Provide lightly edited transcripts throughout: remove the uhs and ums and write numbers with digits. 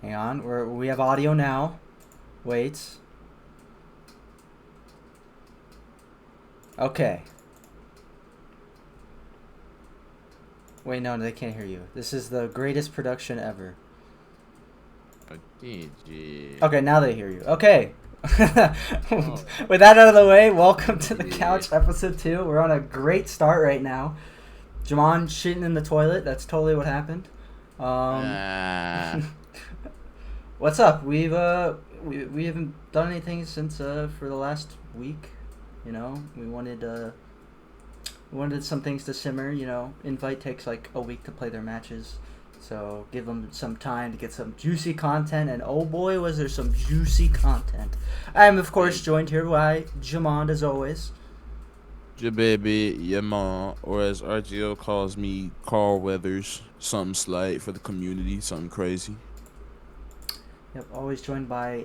Hang on. We have audio now. Wait. Okay. Wait, no, they can't hear you. This is the greatest production ever. Okay, now they hear you. Okay. With that out of the way, welcome to the couch episode 2. We're on a great start right now. Jemond shitting in the toilet. That's totally what happened. What's up? We haven't done anything since for the last week. You know, we wanted some things to simmer. You know, Invite takes like a week to play their matches, so give them some time to get some juicy content. And oh boy, was there some juicy content! I am of course joined here by Jemond as always. Baby, Jemond, or as RGO calls me, Carl Weathers. Something slight for the community, something crazy. Yep, always joined by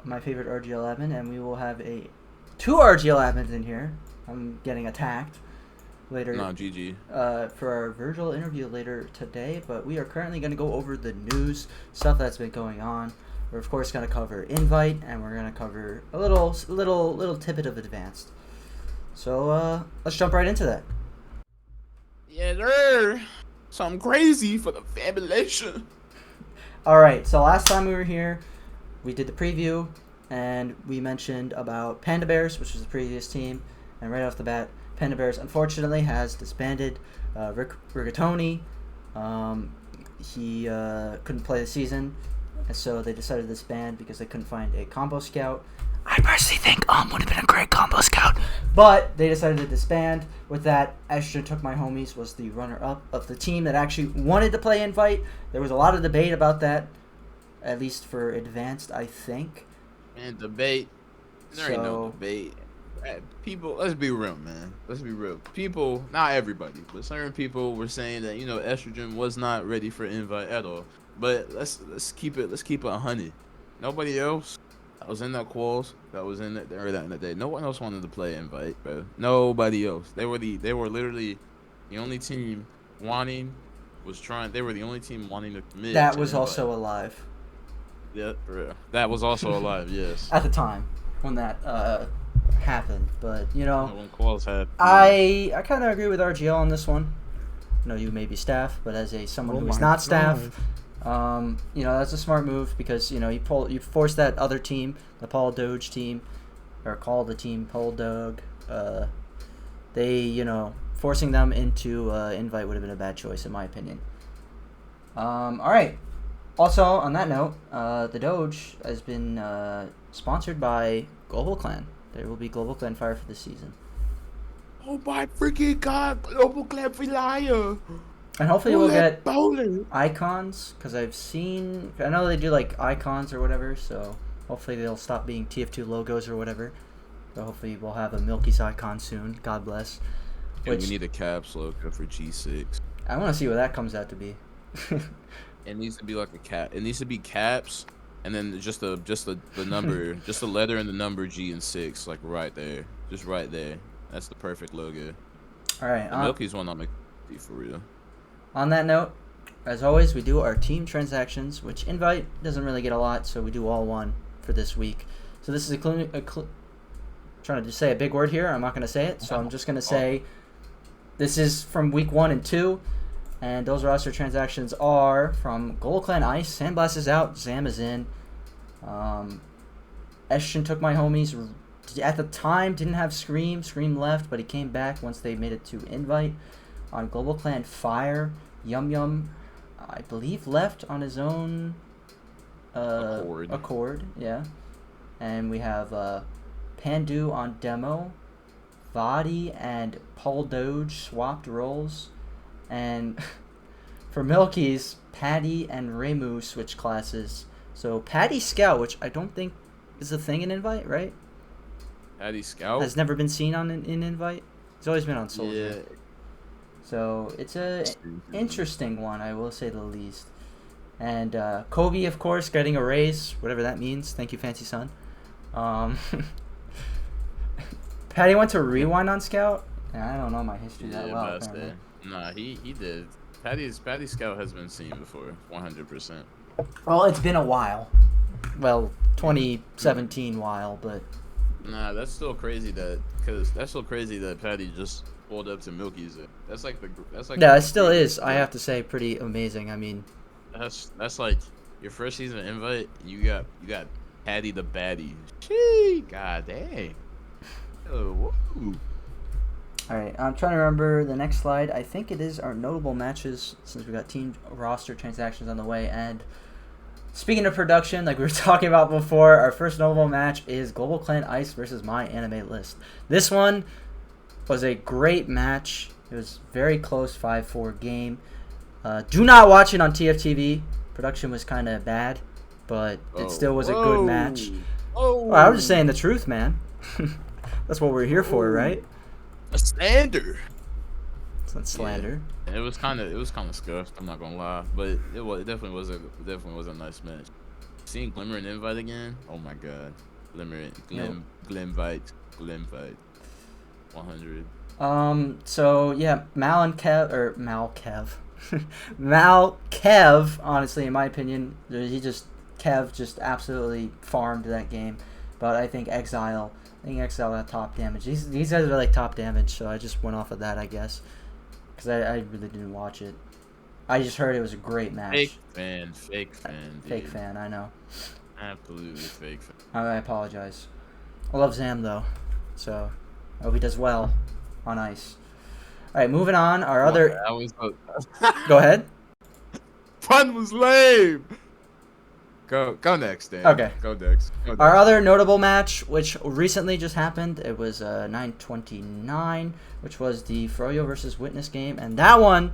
my favorite RG11, and we will have two RG11s in here. I'm getting attacked later. No, GG. For our Virgil interview later today, but we are currently going to go over the news, stuff that's been going on. We're of course going to cover Invite, and we're going to cover a little tidbit of Advanced. So let's jump right into that. Yeah, there. Something crazy for the fabulation. All right, so last time we were here, we did the preview, and we mentioned about Panda Bears, which was the previous team, and right off the bat, Panda Bears unfortunately has disbanded. Rigatoni, he couldn't play the season, and so they decided to disband because they couldn't find a combo scout. I personally think would have been a great combo scout, but they decided to disband. With that, Estra Took My Homies was the runner-up of the team that actually wanted to play Invite. There was a lot of debate about that, at least for Advanced, I think. Man, debate. There ain't no debate. People, let's be real, man. Let's be real. People, not everybody, but certain people were saying that, you know, Estrogen was not ready for Invite at all. But let's keep it 100. Nobody else that was in that quals, that was in the day. No one else wanted to play Invite, bro. Nobody else. They were literally the only team wanting They were the only team wanting to commit. That was also alive. Yeah, for real. That was also alive. Yes. At the time when that happened, but you know, when quals happened. I kind of agree with RGL on this one. I know you may be staff, but as someone who is not staff. You know, that's a smart move because, you know, you force that other team, the Paul Doge team, or call the team Paul Doge. They, you know, forcing them into Invite would have been a bad choice in my opinion. All right. Also, on that note, the Doge has been sponsored by Global Clan. There will be Global Clan Fire for this season. Oh my freaking god, Global Clan Fire! And hopefully we'll get icons, because I know they do like icons or whatever, so hopefully they'll stop being TF2 logos or whatever. So hopefully we'll have a Milky's icon soon, God bless. We need a caps logo for G6. I want to see what that comes out to be. It needs to be like a cap. It needs to be caps, and then just the number, just the letter and the number G and 6, like right there. Just right there. That's the perfect logo. Alright. The Milky's one I'm excited for real. On that note, as always, we do our team transactions, which Invite doesn't really get a lot, so we do all one for this week. So this is trying to just say a big word here. I'm not going to say it, so I'm just going to say this is from week 1 and 2, and those roster transactions are from Gold Clan Ice. Sandblast is out, Zam is in. Eshin Took My Homies. At the time, didn't have Scream. Scream left, but he came back once they made it to Invite. On Global Clan Fire, Yum Yum, I believe, left on his own accord, yeah. And we have Pandu on demo, Vadi and Paul Doge swapped roles, and for Milky's, Patty and Remu switched classes. So Patty Scout, which I don't think is a thing in Invite, right? Patty Scout has never been seen in Invite. He's always been on Soldier. Yeah. So it's a interesting one, I will say the least. And Kobe, of course, getting a raise, whatever that means. Thank you, Fancy Son. Patty went to Rewind on Scout. I don't know my history that well. Nah, he did. Patty Scout has been seen before, 100%. Well, it's been a while. Well, 2017 while, but Nah, that's still crazy that Patty just pulled up to Milky's. That's like yeah, one it of the still greatest. is. I have to say, pretty amazing. I mean, That's like your first season invite. You got Patty the Batty. Gee, god dang. Oh, woo. all right. I'm trying to remember the next slide. I think it is our notable matches since we got team roster transactions on the way. And speaking of production, like we were talking about before, our first notable match is Global Clan Ice versus My Anime List. This one was a great match. It was very close, 5-4 game. Do not watch it on TFTV. Production was kind of bad, but it still was a good match. Oh, Well, I was just saying the truth, man. That's what we're here for, right? a standard. It's not slander. Yeah. It was kind of scuffed. I'm not gonna lie, but it definitely was a nice match. Seeing Glimmer and Invite again. Oh my god, Glimvite, 100. So yeah, Mal Kev, honestly, in my opinion, Kev just absolutely farmed that game. But I think Exile got top damage. These guys are like top damage, so I just went off of that, I guess, because I really didn't watch it. I just heard it was a great match. Fake fan, dude. Fake fan, I know. Absolutely fake fan. I apologize. I love Zam though, so I hope he does well on ice. All right, moving on. Our other. Go ahead. Fun was lame. Go next, Dan. Okay. Go next. Our other notable match, which recently just happened, it was 9/29, which was the Froyo versus Witness game, and that one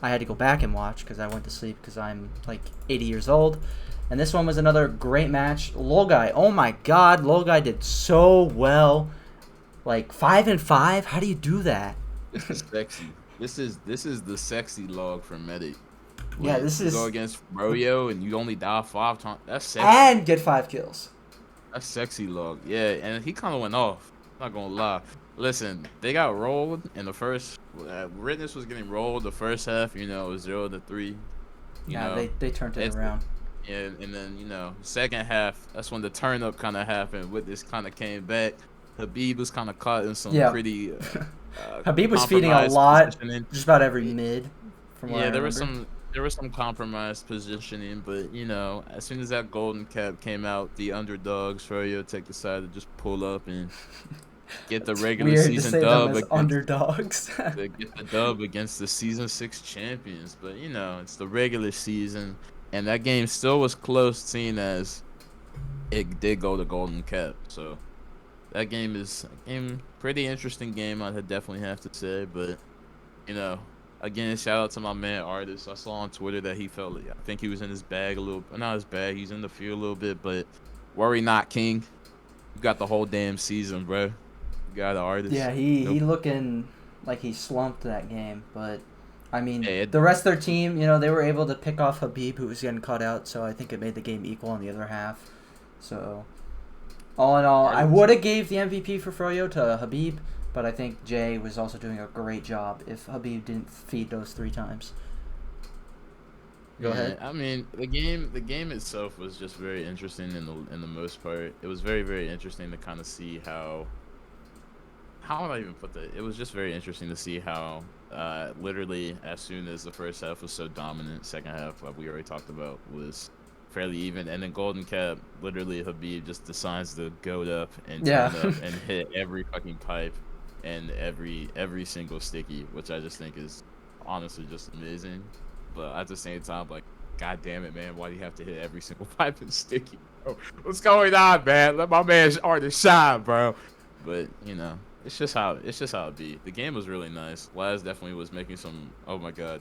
I had to go back and watch because I went to sleep because I'm like 80 years old. And this one was another great match. Lolguy, oh my God, Lolguy did so well. Like 5-5. How do you do that? This is sexy. This is the sexy log for Medic. Yeah, this is. Go against Froyo and you only die 5 times. That's sexy. And get 5 kills. That's sexy log. Yeah, and he kind of went off. Not gonna lie. Listen, they got rolled in the first. Witness was getting rolled the first half. You know, it was 0-3. They turned it around. Yeah, and then second half, that's when the turn up kind of happened. Witness kind of came back. Habib was kind of caught in some pretty. Habib was feeding a lot, just about every mid. From what I remember. There was some compromised positioning, but as soon as that golden cap came out, the underdogs Froyo Tech decided to just pull up and get the regular season dub. Underdogs. To get the dub against the season 6 champions, but it's the regular season, and that game still was close, seeing as it did go to golden cap. So that game is pretty interesting game. I'd definitely have to say, but again, shout out to my man Artist. I saw on Twitter that he felt I think he was in his bag a little. Not his bag. He's in the field a little bit, but worry not, King. You got the whole damn season, bro. You got an Artist. Yeah, he looking like he slumped that game, but I mean the rest of their team, they were able to pick off Habib, who was getting caught out. So I think it made the game equal in the other half. So all in all, I would have gave the MVP for Froyo to Habib. But I think Jay was also doing a great job if Habib didn't feed those 3 times. Go ahead. I mean, the game itself was just very interesting in the most part. It was very, very interesting to kind of see how would I even put that? It was just very interesting to see how literally as soon as the first half was so dominant, second half, like we already talked about, was fairly even, and then golden cap, literally Habib just decides to goat up and turn up and hit every fucking pipe and every single sticky, which I just think is honestly just amazing. But at the same time, like, god damn it, man, why do you have to hit every single pipe and sticky, bro? What's going on, man? Let my man's Artist shine, bro. But it's just how it be. The game was really nice. Laz definitely was making some. Oh my god,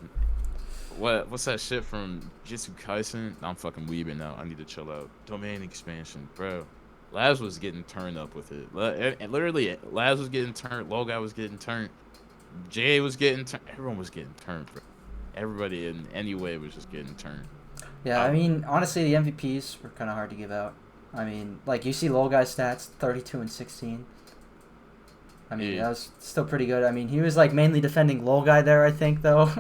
what's that shit from Jitsu Kaisen? I'm fucking weebing now. I need to chill out. Domain expansion, bro. Laz was getting turned up with it. And literally, Laz was getting turned. Lolguy was getting turned. Jay was getting turned. Everyone was getting turned, bro. Everybody in any way was just getting turned. Yeah, I mean, honestly, the MVPs were kind of hard to give out. I mean, like, you see Lolguy's stats, 32 and 16. I mean, that was still pretty good. I mean, he was, like, mainly defending Lolguy there, I think, though.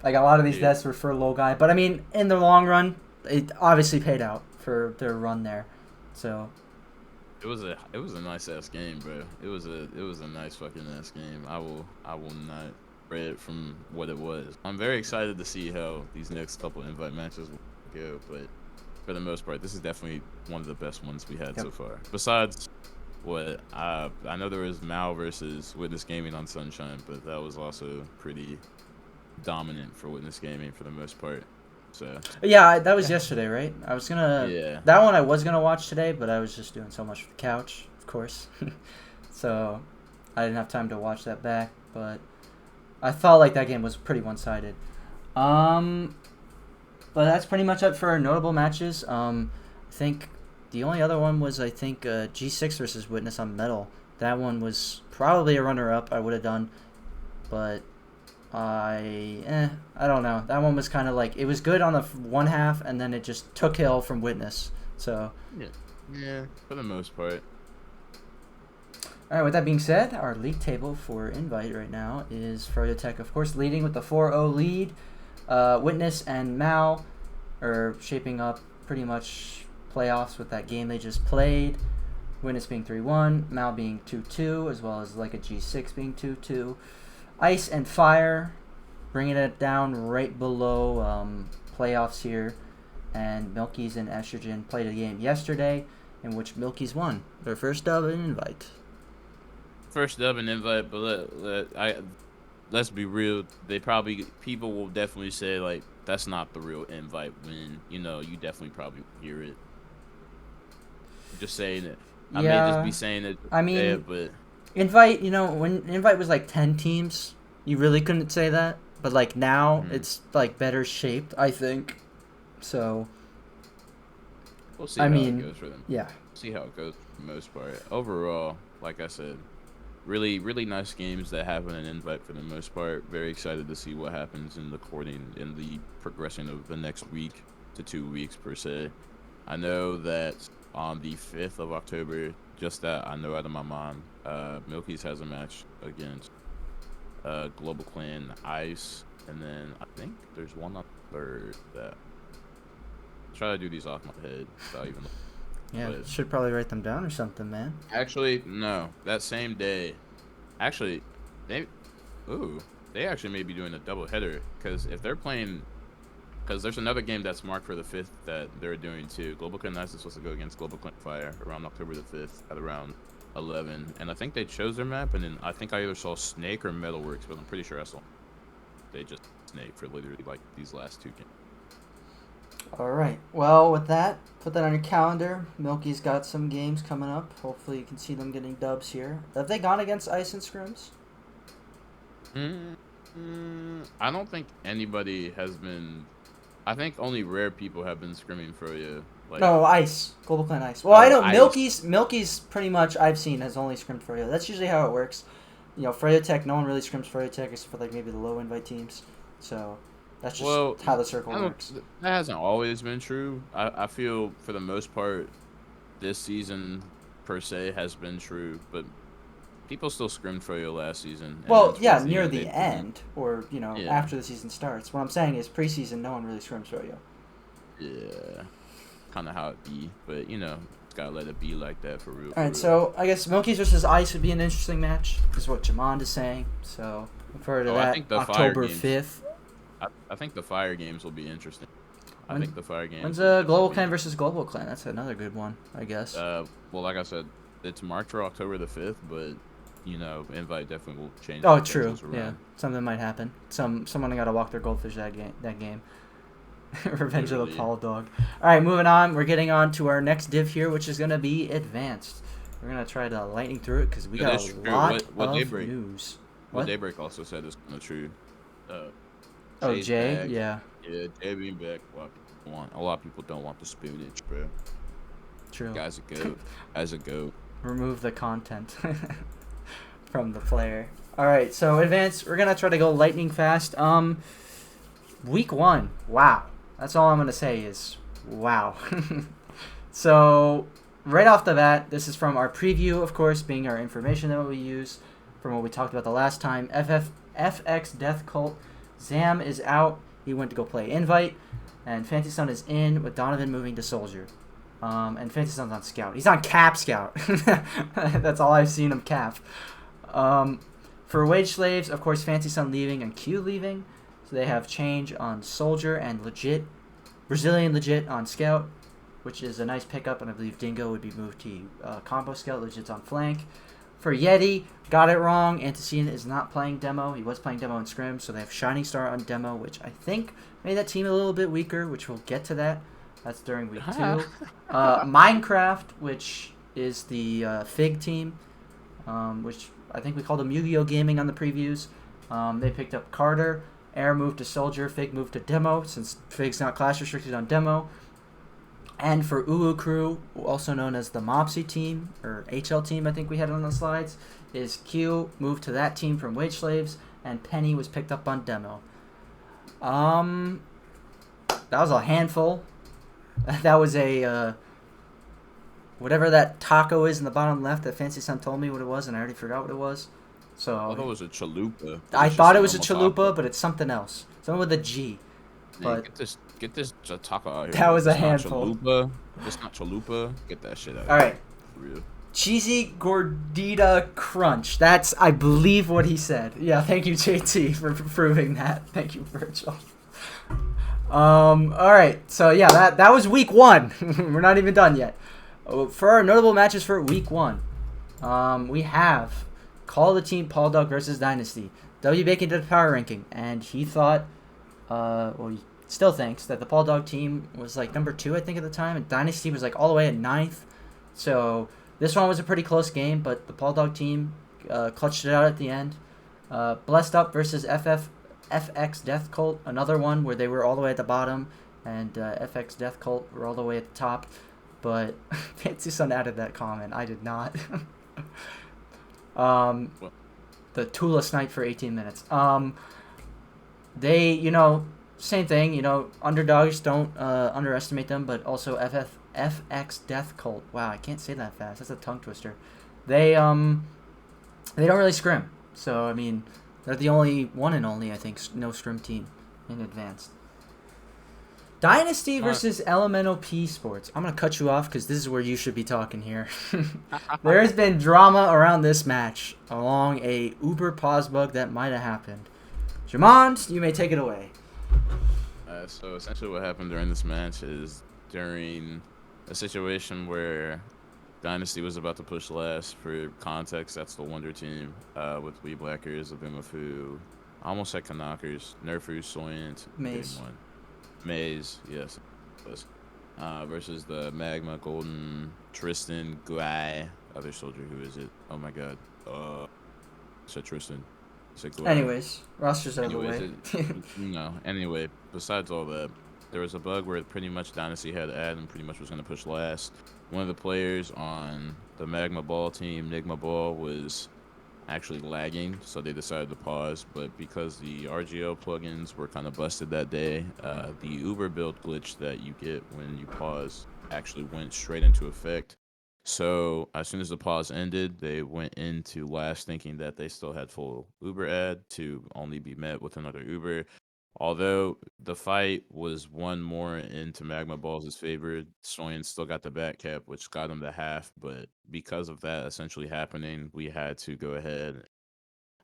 Like, a lot of these deaths were for Lolguy. But, I mean, in the long run, it obviously paid out for their run there. So it was a nice ass game, bro. It was a nice fucking ass game. I will not spread it from what it was. I'm very excited to see how these next couple invite matches will go, but for the most part, this is definitely one of the best ones we had so far. Besides what I know there was Mal versus Witness Gaming on Sunshine, but that was also pretty dominant for Witness Gaming for the most part. So yeah, that was yesterday, right? I was gonna that one I was gonna watch today, but I was just doing so much for the couch, of course. So I didn't have time to watch that back, but I felt like that game was pretty one-sided. But that's pretty much it for our notable matches. I think the only other one was G6 versus Witness on Metal. That one was probably a runner-up I would have done, but I don't know. That one was kind of like, it was good on the one half, and then it just took hill from Witness. So yeah, for the most part. All right, with that being said, our league table for Invite right now is Froyotech, of course, leading with the 4-0 lead. Witness and Mal are shaping up pretty much playoffs with that game they just played. Witness being 3-1, Mal being 2-2, as well as like a G6 being 2-2. Ice and Fire bringing it down right below playoffs here. And Milky's and Estrogen played a game yesterday in which Milky's won their first dub in Invite. First dub and Invite, but let's be real. People will definitely say like that's not the real Invite win. You definitely probably hear it. Just saying it. I may just be saying it. I mean, but Invite, when Invite was like 10 teams, you really couldn't say that. But like now, it's like better shaped, I think. So we'll see how it goes for them. Yeah. See how it goes for the most part. Overall, like I said, really, really nice games that happen in Invite for the most part. Very excited to see what happens in the progression of the next week to 2 weeks per se. I know that on the 5th of October, just that I know out of my mind, Milky's has a match against Global Clan Ice, and then I think there's one on the 3rd that try to do these off my head without even. Yeah, should probably write them down or something, man. Actually, no. That same day, they actually may be doing a double header because if they're playing, because there's another game that's marked for the 5th that they're doing too. Global Clan Ice is supposed to go against Global Clan Fire around October the 5th at around 11, and I think they chose their map, and then I think I either saw Snake or Metalworks, but I'm pretty sure I saw they just Snake for literally like these last 2 games. All right. Well, with that, put that on your calendar. Milky's got some games coming up. Hopefully, you can see them getting dubs here. Have they gone against Ice and Scrims? I don't think anybody has been. I think only rare people have been scrimming for you. Like, no, Ice. Global Clan Ice. Well, I know Ice. Milky's pretty much I've seen has only scrimmed for you. That's usually how it works. Froyotech, no one really scrims Froyotech except for like maybe the low invite teams. So that's just how the circle works. That hasn't always been true. I feel for the most part, this season per se has been true, but people still scrimmed for you last season. Well, yeah, near the end, or after the season starts. What I'm saying is preseason, no one really scrims for you. Yeah, kind of how it be, but just gotta let it be like that for real. All right, so I guess Milky's versus Ice would be an interesting match, is what Jemond is saying. So look forward to that. I think the October 5th. I think the Fire games will be interesting. I think the Fire games. When's Global Clan versus Global Clan? That's another good one, I guess. Well, like I said, it's marked for October the 5th, but Invite definitely will change. Oh, true. Yeah, something might happen. Someone got to walk their goldfish that game. Revenge of the Paul Dog. All right, moving on. We're getting on to our next div here, which is gonna be Advanced. We're gonna try to lightning through it because we got a lot of news. What Daybreak also said is kind of true. Jay, back. Yeah, Jay being back. A lot of people don't want the spinach, bro. True. Guy's a goat. Remove the content from the player. All right, so Advanced. We're gonna try to go lightning fast. Week 1. Wow. That's all I'm gonna say is wow. So right off the bat, this is from our preview, of course, being our information that we use from what we talked about the last time. FX Death Cult. Zam is out. He went to go play Invite. And Fancy Sun is in with Donovan moving to Soldier. And Fancy Sun's on Scout. He's on Cap Scout. That's all I've seen him cap. For Wage Slaves, of course, Fancy Sun leaving and Q leaving. So they have change on Soldier and Brazilian Legit on Scout, which is a nice pickup, and I believe Dingo would be moved to Combo Scout. Legit's on Flank. For Yeti, got it wrong. Antecedent is not playing Demo. He was playing Demo in Scrim, so they have Shining Star on Demo, which I think made that team a little bit weaker, which we'll get to that. That's during week 2. Minecraft, which is the Fig team, which I think we called them Yu-Gi-Oh! Gaming on the previews. They picked up Carter. Air moved to Soldier. Fig moved to Demo, since Fig's not class restricted on Demo. And for Uwu Crew, also known as the Mopsy team, or HL team I think we had on the slides, is Q moved to that team from Wage Slaves, and Penny was picked up on Demo. That was a handful. That was a, whatever that taco is in the bottom left that Fancy Sun told me what it was, and I already forgot what it was. So I thought it was a chalupa. I thought it was a chalupa, but it's something else. Something with a G. But get this taco out here. That was a handful. It's not chalupa. Get that shit out. All right. For real. Cheesy Gordita Crunch. That's, I believe, what he said. Yeah, thank you, JT, for proving that. Thank you, Virgil. All right. So yeah, that was week 1. We're not even done yet. For our notable matches for week 1, we have Call the Team Paul Dog versus Dynasty. W Bacon did a power ranking, and he thought, well, he still thinks that the Paul Dog team was like number 2, I think, at the time, and Dynasty was like all the way at 9th. So this one was a pretty close game, but the Paul Dog team clutched it out at the end. Blessed Up versus FX Death Cult, another one where they were all the way at the bottom, and FX Death Cult were all the way at the top. But Fancy Sun added that comment. I did not. The Tula Snipe for 18 minutes. They, same thing, underdogs, don't underestimate them, but also FX Death Cult. Wow, I can't say that fast. That's a tongue twister. They don't really scrim. So, I mean, they're the only one and only, I think, no scrim team in advanced. Dynasty versus Elemental P Sports. I'm going to cut you off because this is where you should be talking here. There has been drama around this match along a Uber pause bug that might have happened. Jemond, you may take it away. So essentially what happened during this match is during a situation where Dynasty was about to push last. For context, that's the Wonder team with Wee Blackers, Abimafu, I almost said Kanakers, Nerfu, Soyant, Maze, yes, versus the Magma, Golden, Tristan, Guy, other soldier. Who is it? Oh my god. Said Tristan. Said Guy. Anyways, roster's out of the way. Anyway, besides all that, there was a bug where pretty much Dynasty had Ad and pretty much was going to push last. One of the players on the Magma Ball team, Nigma Ball, was actually lagging, so they decided to pause. But because the RGL plugins were kind of busted that day, the Uber build glitch that you get when you pause actually went straight into effect. So as soon as the pause ended, they went into last thinking that they still had full Uber ad to only be met with another Uber. Although the fight was one more into Magma Balls' favor, Soyan still got the back cap, which got him the half. But because of that essentially happening, we had to go ahead.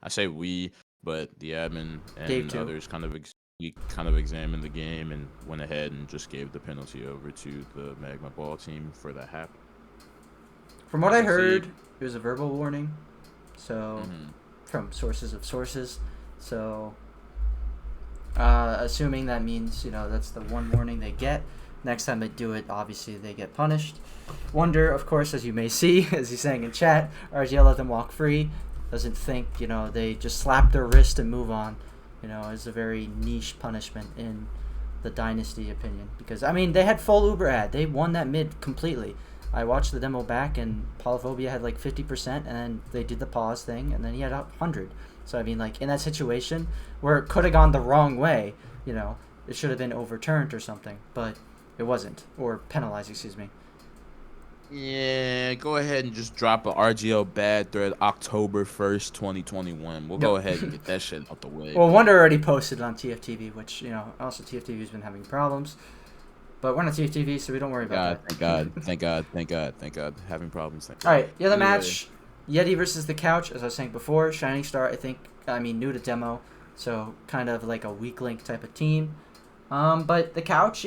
I say we, but the admin and others kind of examined the game and went ahead and just gave the penalty over to the Magma Ball team for that half. From what I heard, it was a verbal warning. So, from sources of sources. So, assuming that means, that's the one warning they get. Next time they do it, obviously they get punished. Wonder, of course, as you may see, as he's saying in chat, RGL let them walk free. Doesn't think, they just slap their wrist and move on. It's a very niche punishment in the Dynasty opinion. Because, they had full Uber ad. They won that mid completely. I watched the demo back, and Polyphobia had like 50%, and then they did the pause thing, and then he had 100. So, in that situation where it could have gone the wrong way, it should have been overturned or something, but it wasn't, or penalized, excuse me. Yeah, go ahead and just drop a RGL bad thread October 1st, 2021. We'll go Yep. ahead and get that shit out the way. Well, Wonder already posted on TFTV, which, also TFTV's been having problems. But we're not TFTV, so we don't worry about that. Thank God, thank God, thank God, thank God. Having problems, thank God. All right, the other Anyway. match, Yeti versus the Couch, as I was saying before. Shining Star, new to demo, so kind of like a weak link type of team. But the Couch,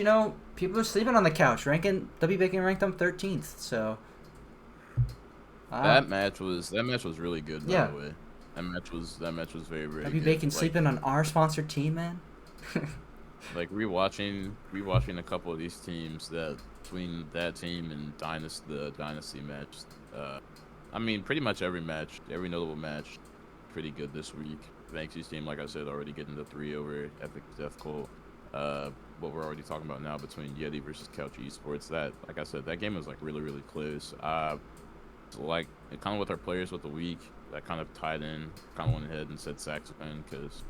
people are sleeping on the Couch. W Bacon ranked them 13th, so. That match was really good, by the way. That match was very, very W good. Bacon sleeping on our sponsored team, man. Like rewatching a couple of these teams between that team and the Dynasty match. Pretty much every notable match, pretty good this week. Banksy's team, like I said, already getting the 3 over Epic Death Cole. What we're already talking about now between Yeti versus Couch Esports. That, like I said, that game was like really, really close. Like kind of with our players with the week, that kind of tied in. Kind of went ahead and said Saxophone because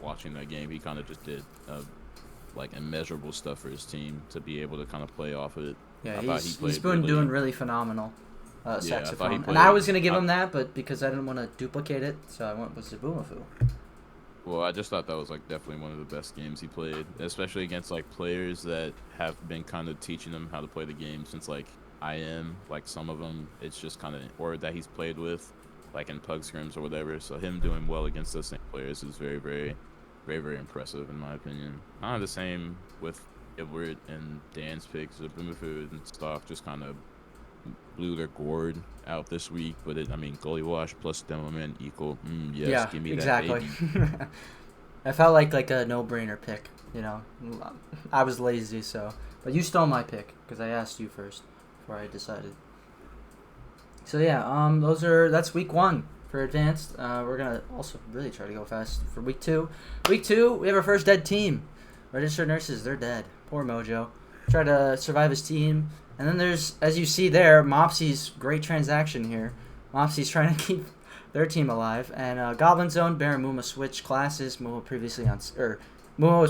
watching that game, he kind of just did like immeasurable stuff for his team to be able to kind of play off of it. Yeah, he's been doing really phenomenal. Saxophone. And I was going to give him that, but because I didn't want to duplicate it, so I went with Zabumafu. Well, I just thought that was like definitely one of the best games he played, especially against like players that have been kind of teaching him how to play the game since like like some of them, it's just kind of, or that he's played with like in pug scrims or whatever. So him doing well against those same players is very, very, very, very impressive in my opinion. Kind of the same with Edward and Dan's picks. Zabumafu and Stock just kind of blew their gourd out this week, but goalie wash plus demo man equal. Give me exactly. that baby. I felt like a no-brainer pick. I was lazy, but you stole my pick because I asked you first before I decided. So yeah, that's week 1 for advanced. We're gonna also really try to go fast for week 2. Week 2, we have our first dead team. Registered nurses, they're dead. Poor Mojo. Try to survive his team. And then there's, as you see there, Mopsy's great transaction here. Mopsy's trying to keep their team alive. And Goblin Zone, Bear and Muma switch classes. Muma was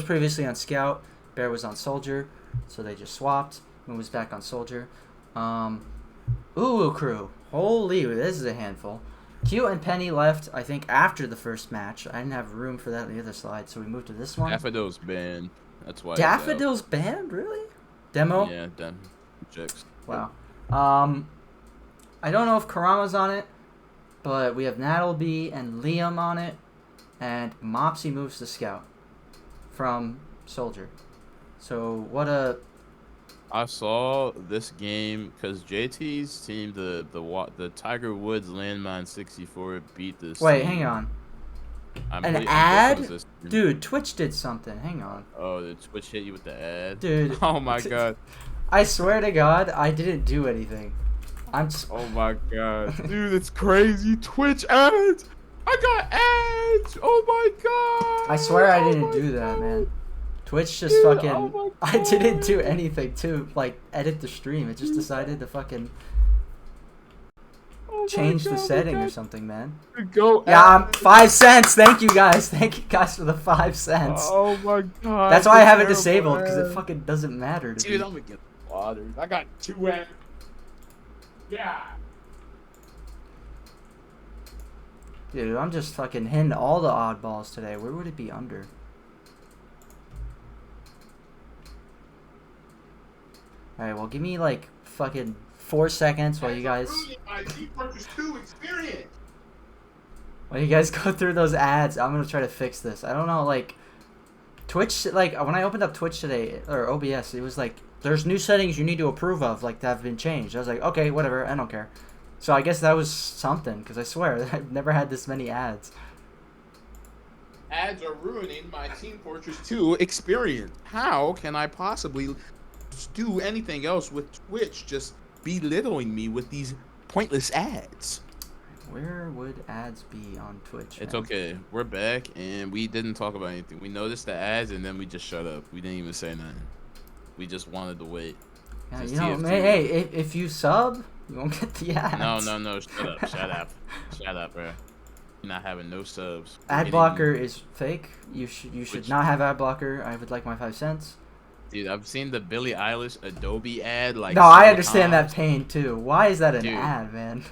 previously on Scout. Bear was on Soldier. So they just swapped. Muma's back on Soldier. Ooh, crew. Holy, this is a handful. Q and Penny left, I think, after the first match. I didn't have room for that on the other slide, so we moved to this one. Daffodil's banned. That's why. Daffodil's banned? Really? Demo? Yeah, done. Checks. Wow. I don't know if Karama's on it, but we have Nattleby and Liam on it, and Mopsy moves to Scout from Soldier. So I saw this game because JT's team, the Tiger Woods Landmine 64 beat this. Wait, hang on. An ad? Dude, Twitch did something. Hang on. Oh, did Twitch hit you with the ad? Dude. Oh my god. I swear to God, I didn't do anything. Oh my god. Dude, it's crazy. Twitch ads! I got ads! Oh my god! I swear I didn't do that, man. Twitch just I didn't do anything to, edit the stream. It just decided to fucking change the setting or something, man. Yeah, 5 cents. Thank you guys. Thank you guys for the 5 cents. Oh my god. That's why I have it disabled, because it fucking doesn't matter to me. Dude, I'm gonna get slaughtered. I got 2 ads. Yeah. Dude, I'm just fucking hitting all the oddballs today. Where would it be under? Alright, well, give me fucking 4 seconds while you guys... While you guys go through those ads, I'm gonna try to fix this. I don't know, Twitch, when I opened up Twitch today, or OBS, it was there's new settings you need to approve of, that have been changed. I was like, okay, whatever, I don't care. So I guess that was something, because I swear, I've never had this many ads. Ads are ruining my Team Fortress 2 experience. How can I possibly do anything else with Twitch just belittling me with these pointless ads? Where would ads be on Twitch? It's okay. We're back, and we didn't talk about anything. We noticed the ads, and then we just shut up. We didn't even say nothing. We just wanted to wait. Yeah, hey, if you sub, you won't get the ads. No. Shut up, bro. You're not having no subs. Ad blocker is fake. You should not have ad blocker. I would like my 5 cents. Dude, I've seen the Billie Eilish Adobe ad like No, I several understand that times. pain too. Why is that an Dude, ad, man?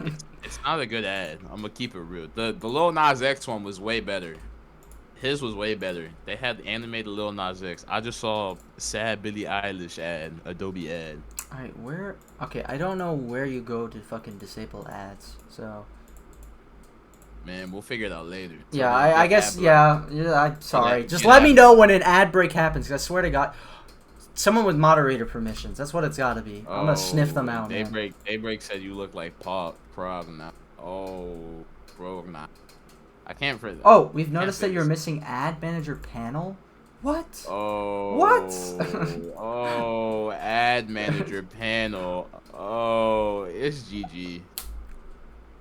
it's not a good ad. I'm gonna keep it real. The Lil Nas X one was way better. His was way better. They had animated Lil Nas X. I just saw a sad Billie Eilish ad, Adobe ad. Alright, where... Okay, I don't know where you go to fucking disable ads, so... Man, we'll figure it out later. Yeah, I guess, yeah, I'm sorry. Just get let me ad know when an ad break happens, 'cause I swear to God... Someone with moderator permissions. That's what it's gotta be. I'm gonna sniff them out, man. Daybreak said you look like Prog now. Oh, bro, nah. I can't for that. Oh, we've noticed that you're missing ad manager panel? What? Oh. What? Oh, ad manager panel. Oh, it's GG.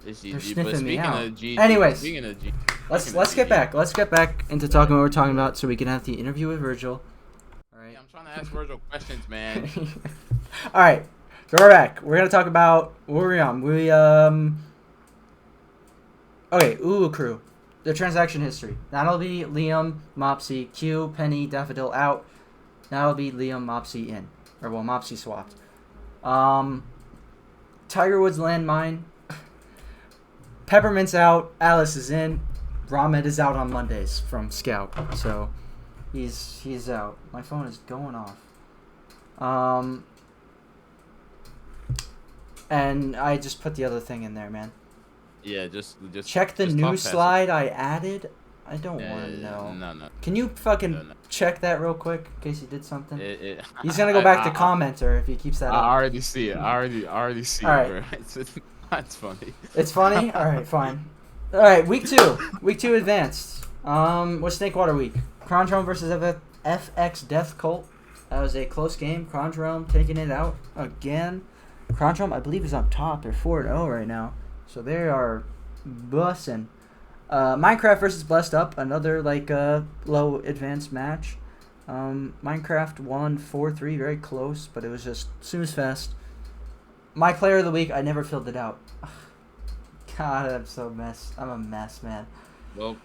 It's They're GG. sniffing But me speaking out. of GG, Anyways, speaking of G, let's get back. Let's get back into talking what we're talking about, so we can have the interview with Virgil. All right. Yeah, I'm trying to ask Virgil questions, man. All right. So we're back. We're gonna talk about what were we on? Okay, Ulu Crew. The transaction history. That'll be Liam, Mopsy, Q, Penny, Daffodil out. That'll be Liam, Mopsy in. Or, well, Mopsy swapped. Tiger Woods landmine. Peppermint's out. Alice is in. Rahmed is out on Mondays from Scout. So, he's out. My phone is going off. And I just put the other thing in there, man. Yeah, just check the just news slide I added. I don't want to know. No. Can you fucking check that real quick in case he did something? He's gonna I go back to commenter if he keeps that up. I already see it. I already see All it, right. bro. That's funny. It's funny? All right, fine. All right, week two. Week 2 advanced. What's Snakewater week? Crondrome versus FX Death Cult. That was a close game. Crondrome taking it out again. Crondrome, I believe, is on top. They're 4-0 right now. So they are bussing. Minecraft versus Blessed Up, another low advanced match. Minecraft won 4-3, very close, but it was just snooze fest. My player of the week, I never filled it out. God, I'm a mess, man. Well,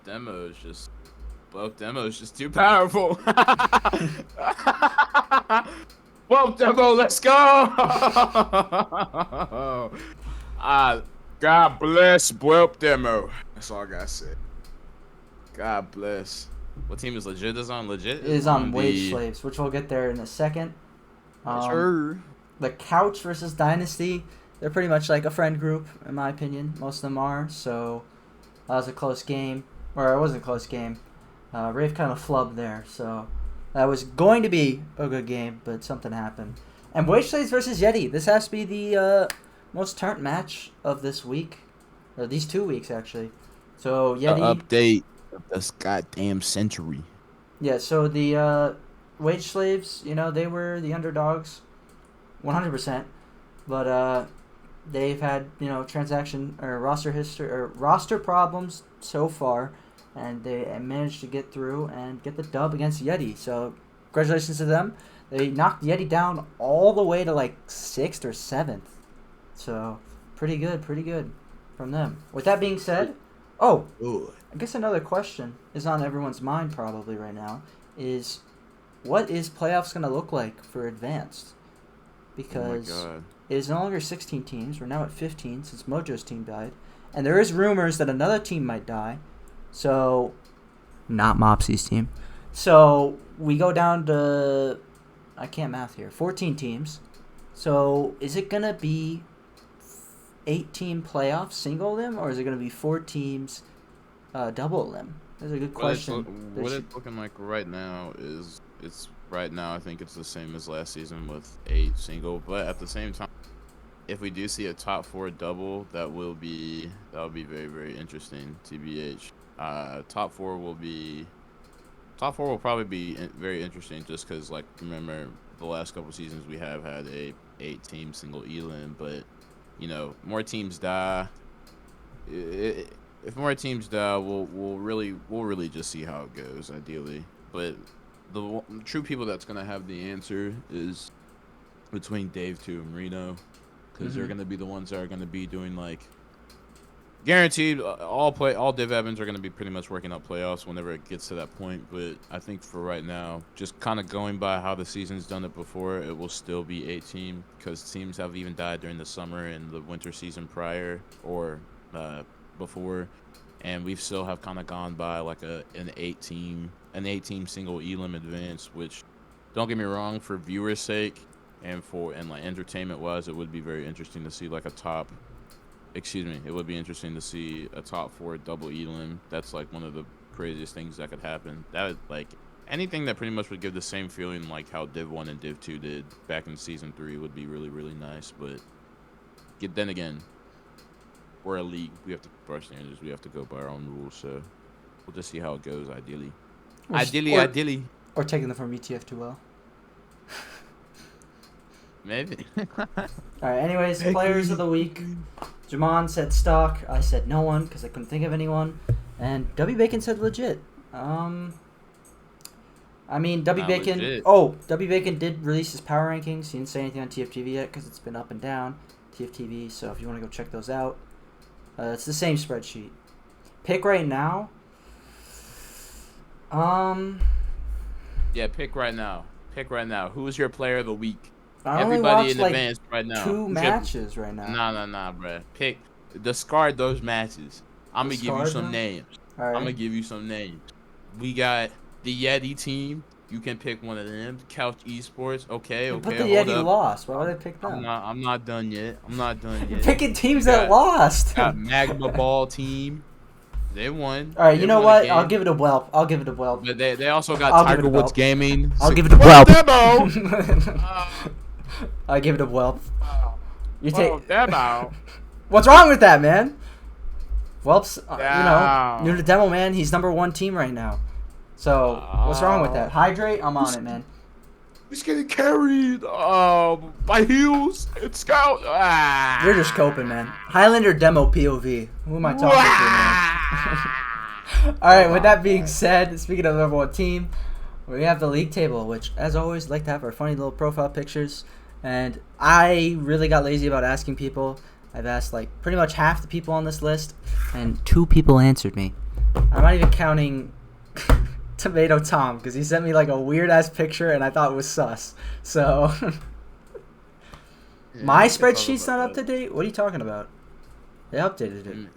demo is just too powerful. Well, demo, let's go. God bless Whelp Demo. That's all I gotta say. God bless. What team is legit? Is on legit? It is on Wage Slaves, which we'll get there in a second. Sure. The Couch versus Dynasty. They're pretty much like a friend group, in my opinion. Most of them are. So that was a close game. Or it wasn't a close game. Rave kind of flubbed there. So that was going to be a good game, but something happened. And Wage Slaves versus Yeti. This has to be the most turnt match of this week. Or these 2 weeks, actually. So Yeti... update of this goddamn century. Yeah, so the Wage Slaves, they were the underdogs. 100%. But they've had, transaction or roster problems so far, and they managed to get through and get the dub against Yeti. So congratulations to them. They knocked Yeti down all the way to 6th or 7th. So pretty good from them. With that being said, I guess another question is on everyone's mind probably right now is what is playoffs going to look like for Advanced? Because it is no longer 16 teams. We're now at 15 since Mojo's team died. And there is rumors that another team might die. So, not Mopsy's team. So, we go down to, I can't math here, 14 teams. So, is it going to be 8-team playoffs, single them? Or is it going to be 4 teams, double them? That's a good question. What it's looking like right now is right now I think it's the same as last season with 8 single, but at the same time, if we do see a top 4 double, that will be very, very interesting. TBH, top 4 will probably be very interesting just because remember the last couple seasons we have had a 8-team single elim, but more teams die. If more teams die, we'll really just see how it goes ideally, but the true people that's gonna have the answer is between Dave 2 and Reno, because they're gonna be the ones that are gonna be doing Guaranteed, all Div Evans are going to be pretty much working out playoffs whenever it gets to that point. But I think for right now, just kind of going by how the season's done it before, it will still be 8-team because teams have even died during the summer and the winter season prior or before, and we still have kind of gone by like an 8-team single elim advance. Which, don't get me wrong, for viewers' sake and like entertainment wise, it would be very interesting to see like a top. It would be interesting to see a top 4 double elim. That's like one of the craziest things that could happen. That would, like, anything that pretty much would give the same feeling like how Div 1 and Div 2 did back in Season 3 would be really, really nice. But then again, we're a league. We have to brush standards. We have to go by our own rules. So we'll just see how it goes, ideally. Ideally. Or taking them from ETF2L. Maybe. All right, anyways, players of the week. Jemond said Stock. I said no one because I couldn't think of anyone. And W Bacon said legit. W Bacon. Legit. Oh, W Bacon did release his power rankings. He didn't say anything on TFTV yet because it's been up and down. TFTV. So if you want to go check those out, it's the same spreadsheet. Pick right now. Yeah, pick right now. Who is your player of the week? I Everybody in advance right now. 2 matches right now. Nah, bruh. Discard those matches. I'm going to give you some names. Right. I'm going to give you some names. We got the Yeti team. You can pick one of them. Couch Esports. Okay. But the Yeti lost. Why would I pick them? I'm not done yet. You're picking teams that lost. Got Magma Ball team. They won. All right, you know what? I'll give it a whelp. But they also got Tiger Woods Gaming. I'll give it a whelp. Demo. I give it a whelp. You take. Demo. What's wrong with that, man? Whelp's, new to demo, man. He's number 1 team right now. So what's wrong with that? Hydrate. I'm on it, man. He's getting carried by heels and Scout. You're just coping, man. Highlander demo POV. Who am I talking to, man? All right. With that being said, speaking of number 1 team, we have the league table, which, as always, like to have our funny little profile pictures. And I really got lazy about asking people. I've asked like pretty much half the people on this list, and 2 people answered me. I'm not even counting Tomato Tom because he sent me like a weird ass picture, and I thought it was sus. So my spreadsheet's not up to date. What are you talking about? They updated it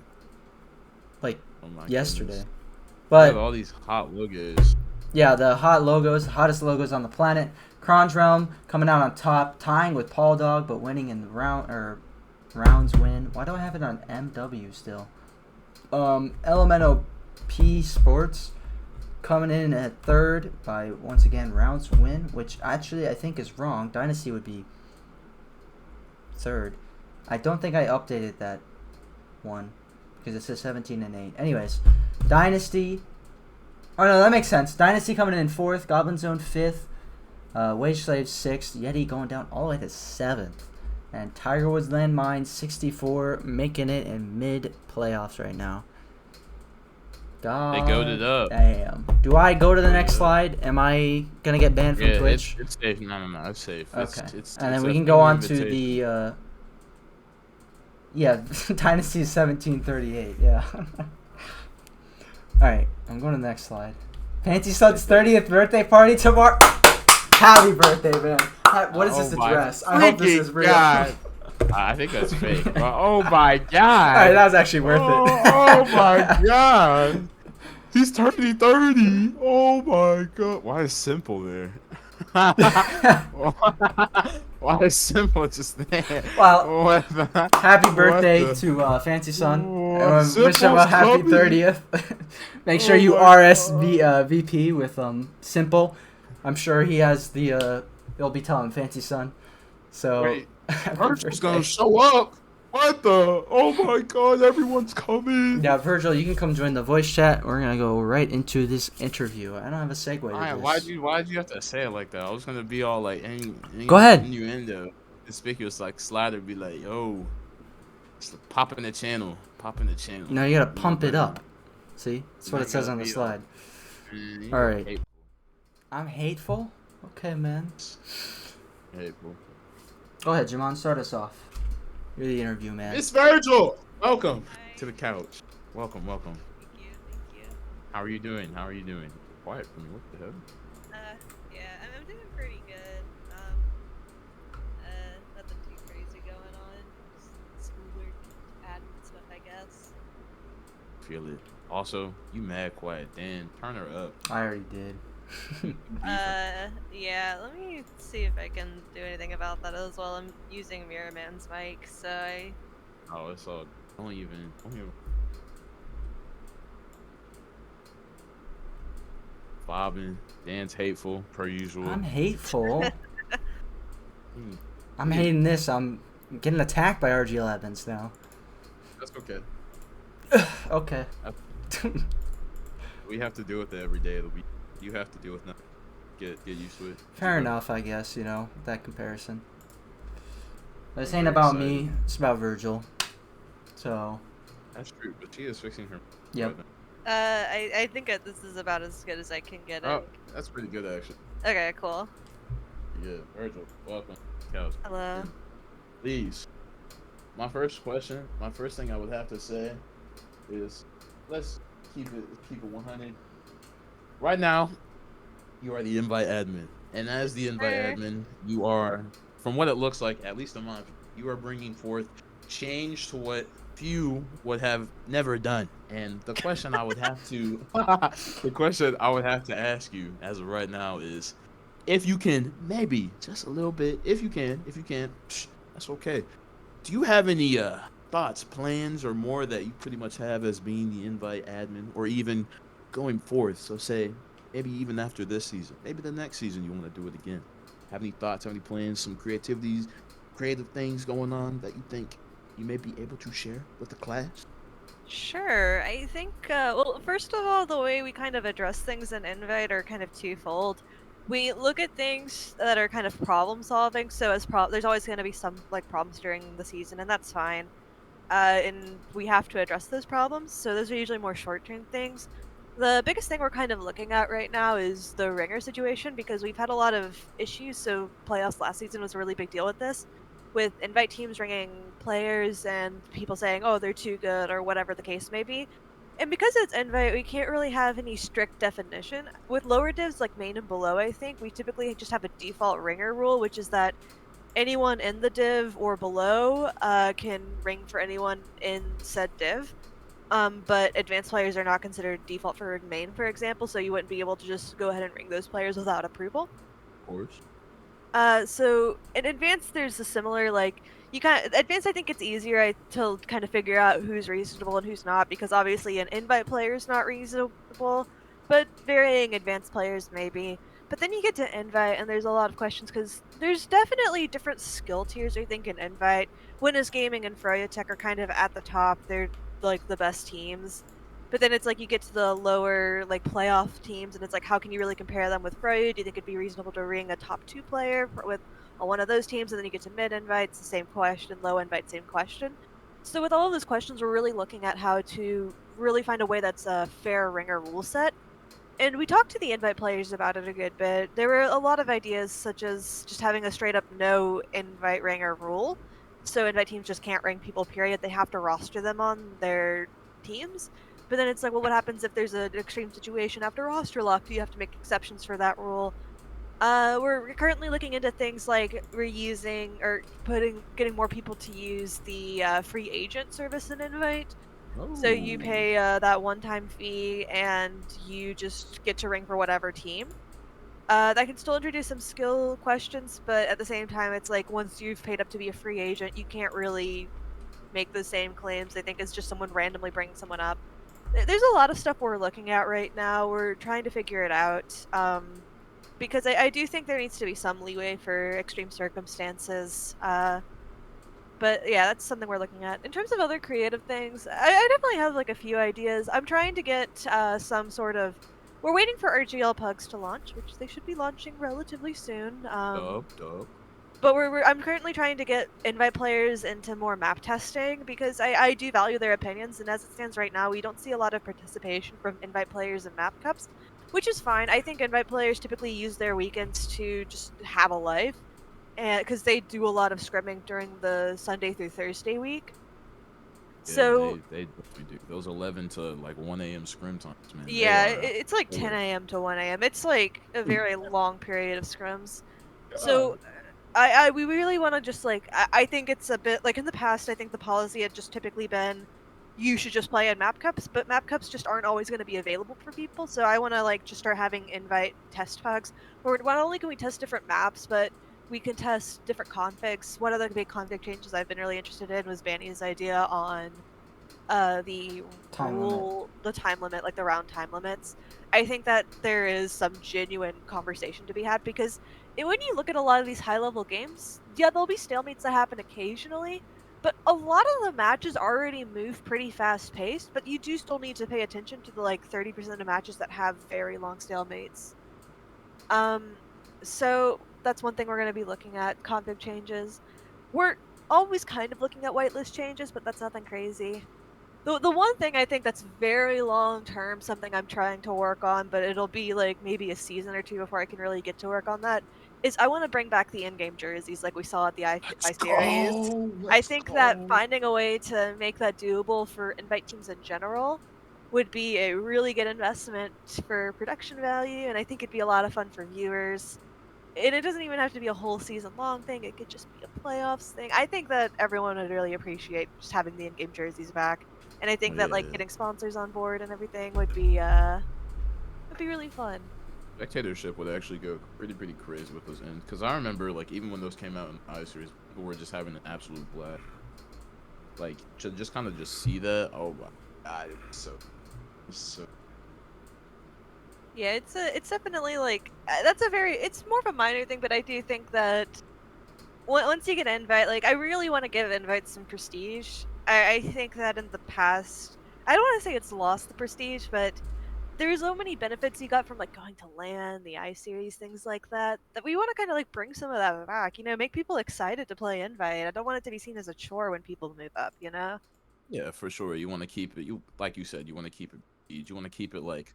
like yesterday. Goodness. But all these hot logos. Yeah, the hottest logos on the planet. Kron's Realm coming out on top, tying with Paul Dog, but winning in the rounds win. Why do I have it on MW still? Elemental P Sports coming in at 3rd by, once again, rounds win, which actually I think is wrong. Dynasty would be 3rd. I don't think I updated that one because it says 17 and 8. Anyways, Dynasty. Oh no, that makes sense. Dynasty coming in 4th, Goblin Zone 5th, Wage Slave 6th, Yeti going down all the way to 7th, and Tiger Woods Landmine 64 making it in mid playoffs right now. God, they goated up. Damn. Do I go to the next slide? Am I gonna get banned from Twitch? It's safe. No, it's safe. Okay. And then we can go on to the Dynasty 1738. Yeah. All right, I'm going to the next slide. Fancy Son's 30th birthday party tomorrow. Happy birthday, man. What is this address? I hope this is real. God. I think that's fake. Oh my god. All right, that was actually worth it. Oh my god. He's turning 30. Oh my god. Why is Simple there? Why is Simple just there? Well, happy birthday to Fancy Son. Wish him a happy 30th. Make sure you RSVP with Simple. I'm sure he has the. You'll be telling Fancy Son. So. Wait, Virgil's gonna show up. What the? Oh my god, everyone's coming. Yeah, Virgil, you can come join the voice chat. We're gonna go right into this interview. I don't have a segue to this. Why'd you have to say it like that? I was gonna be all like, go ahead. Innuendo, conspicuous like Slider, be like, yo, just pop in the channel. No, you gotta pump it up. See, that's what it says on the slide. All right. Hateful. I'm hateful. Okay, man. Hateful. Go ahead, Jemond. Start us off. You're the interview man. It's Virgil. Welcome to the couch. Welcome. Thank you. How are you doing? Quiet for me. What the hell? Yeah, I'm doing pretty good. Nothing too crazy going on. Just schoolwork, admin stuff, I guess. Feel it. Also, you mad quiet. Dan, turn her up. I already did. Yeah, let me see if I can do anything about that as well. I'm using Mirror Man's mic, so I... Oh, it's all. Don't even. Bobbing. Dan's hateful, per usual. I'm hateful. I'm hating this. I'm getting attacked by RGL Evans now. That's okay. Okay. We have to deal with it every day of the week. You have to deal with nothing. Get used to it. Fair enough, I guess, that comparison. But this ain't about me, it's about Virgil. So. That's true, but she is fixing her. Yep. I think this is about as good as I can get it. Oh, that's pretty good, actually. Okay, cool. Yeah, Virgil, welcome. Couch. Hello. Please. My first thing I would have to say is, let's keep it 100. Right now, you are the invite admin, and as the invite admin, you are, from what it looks like, at least a month, you are bringing forth change to what few would have never done. And the question I would have to ask you as of right now is, if you can, maybe just a little bit, if you can, that's okay. Do you have any thoughts, plans, or more that you pretty much have as being the invite admin, or even going forth? So say, maybe even after this season, maybe the next season you want to do it again. Have any thoughts, have any plans, some creative things going on that you think you may be able to share with the class? Sure. I think, well, first of all, the way we kind of address things in Invite are kind of twofold. We look at things that are kind of problem solving, so there's always going to be some like problems during the season, and that's fine. And we have to address those problems, so those are usually more short-term things. The biggest thing we're kind of looking at right now is the ringer situation, because we've had a lot of issues. So playoffs last season was a really big deal with this, with invite teams ringing players and people saying, oh, they're too good, or whatever the case may be. And because it's invite, we can't really have any strict definition. With lower divs like main and below, I think, we typically just have a default ringer rule, which is that anyone in the div or below can ring for anyone in said div. But advanced players are not considered default for main, for example, so you wouldn't be able to just go ahead and ring those players without approval. Of course. So in advanced, there's a similar, advanced, I think it's easier to kind of figure out who's reasonable and who's not, because obviously an invite player is not reasonable, but varying advanced players maybe. But then you get to invite, and there's a lot of questions, because there's definitely different skill tiers, I think, in invite. Winners Gaming and Froyotech are kind of at the top. They're like the best teams. But then it's like you get to the lower playoff teams, and it's like, how can you really compare them with Froyo? Do you think it'd be reasonable to ring a top 2 player with one of those teams? And then you get to mid invites, the same question, low invite, same question. So with all of those questions, we're really looking at how to really find a way that's a fair ringer rule set. And we talked to the invite players about it a good bit. There were a lot of ideas, such as just having a straight up no invite ringer rule. So invite teams just can't ring people, period. They have to roster them on their teams. But then it's like, well, what happens if there's an extreme situation after roster lock? Do you have to make exceptions for that rule? We're currently looking into things like reusing or getting more people to use the free agent service in Invite. Oh. So you pay that one-time fee, and you just get to ring for whatever team. That can still introduce some skill questions, but at the same time, it's like once you've paid up to be a free agent, you can't really make the same claims. I think it's just someone randomly bringing someone up. There's a lot of stuff we're looking at right now. We're trying to figure it out, because I do think there needs to be some leeway for extreme circumstances. But yeah, that's something we're looking at. In terms of other creative things, I definitely have a few ideas. I'm trying to get some sort of... We're waiting for RGL Pugs to launch, which they should be launching relatively soon. Dope. But I'm currently trying to get invite players into more map testing, because I do value their opinions, and as it stands right now, we don't see a lot of participation from invite players in map cups, which is fine. I think invite players typically use their weekends to just have a life, and because they do a lot of scrimming during the Sunday through Thursday week. Yeah, So they definitely do. Those 11 to like 1 a.m. scrim times, man. They yeah, are it's like 10 killer. a.m. to 1 a.m. It's like a very long period of scrims. So God. we really want to just like I think it's a bit like in the past. I think the policy had just typically been you should just play in map cups, but map cups just aren't always going to be available for people. So I want to like just start having invite test packs where not only can we test different maps, but we can test different configs. One of the big config changes I've been really interested in was Banny's idea on the Time limit. the time limit, like the round time limits. I think that there is some genuine conversation to be had because when you look at a lot of these high level games, yeah, there'll be stalemates that happen occasionally, but a lot of the matches already move pretty fast paced, but you do still need to pay attention to the like 30% of matches that have very long stalemates. Um, so that's one thing we're going to be looking at config changes. We're always kind of looking at whitelist changes, but that's nothing crazy. The one thing I think that's very long term, something I'm trying to work on, but it'll be like maybe a season or two before I can really get to work on that, is I want to bring back the in-game jerseys like we saw at the Let's I series. go. I Let's think that go. finding a way to make that doable for invite teams in general would be a really good investment for production value, and I think it'd be a lot of fun for viewers. And it doesn't even have to be a whole season long thing, it could just be a playoffs thing. I think that everyone would really appreciate just having the in-game jerseys back. And I Oh, think that like yeah. getting sponsors on board and everything would be really fun. Spectatorship would actually go pretty crazy with those ends. Because I remember, like, even when those came out in the I series, people were just having an absolute blast. Like, to just kind of just see that. Oh my god, it was so. Yeah, it's definitely like that's a very it's more of a minor thing, but I do think that once you get an invite, like I really want to give invites some prestige. I think that in the past, I don't want to say it's lost the prestige, but there's so many benefits you got from like going to LAN, the I series, things like that, that we want to kind of like bring some of that back. You know, make people excited to play invite. I don't want it to be seen as a chore when people move up. You know. Yeah, for sure. You want to keep it. You like you said, you want to keep it. You want to keep it like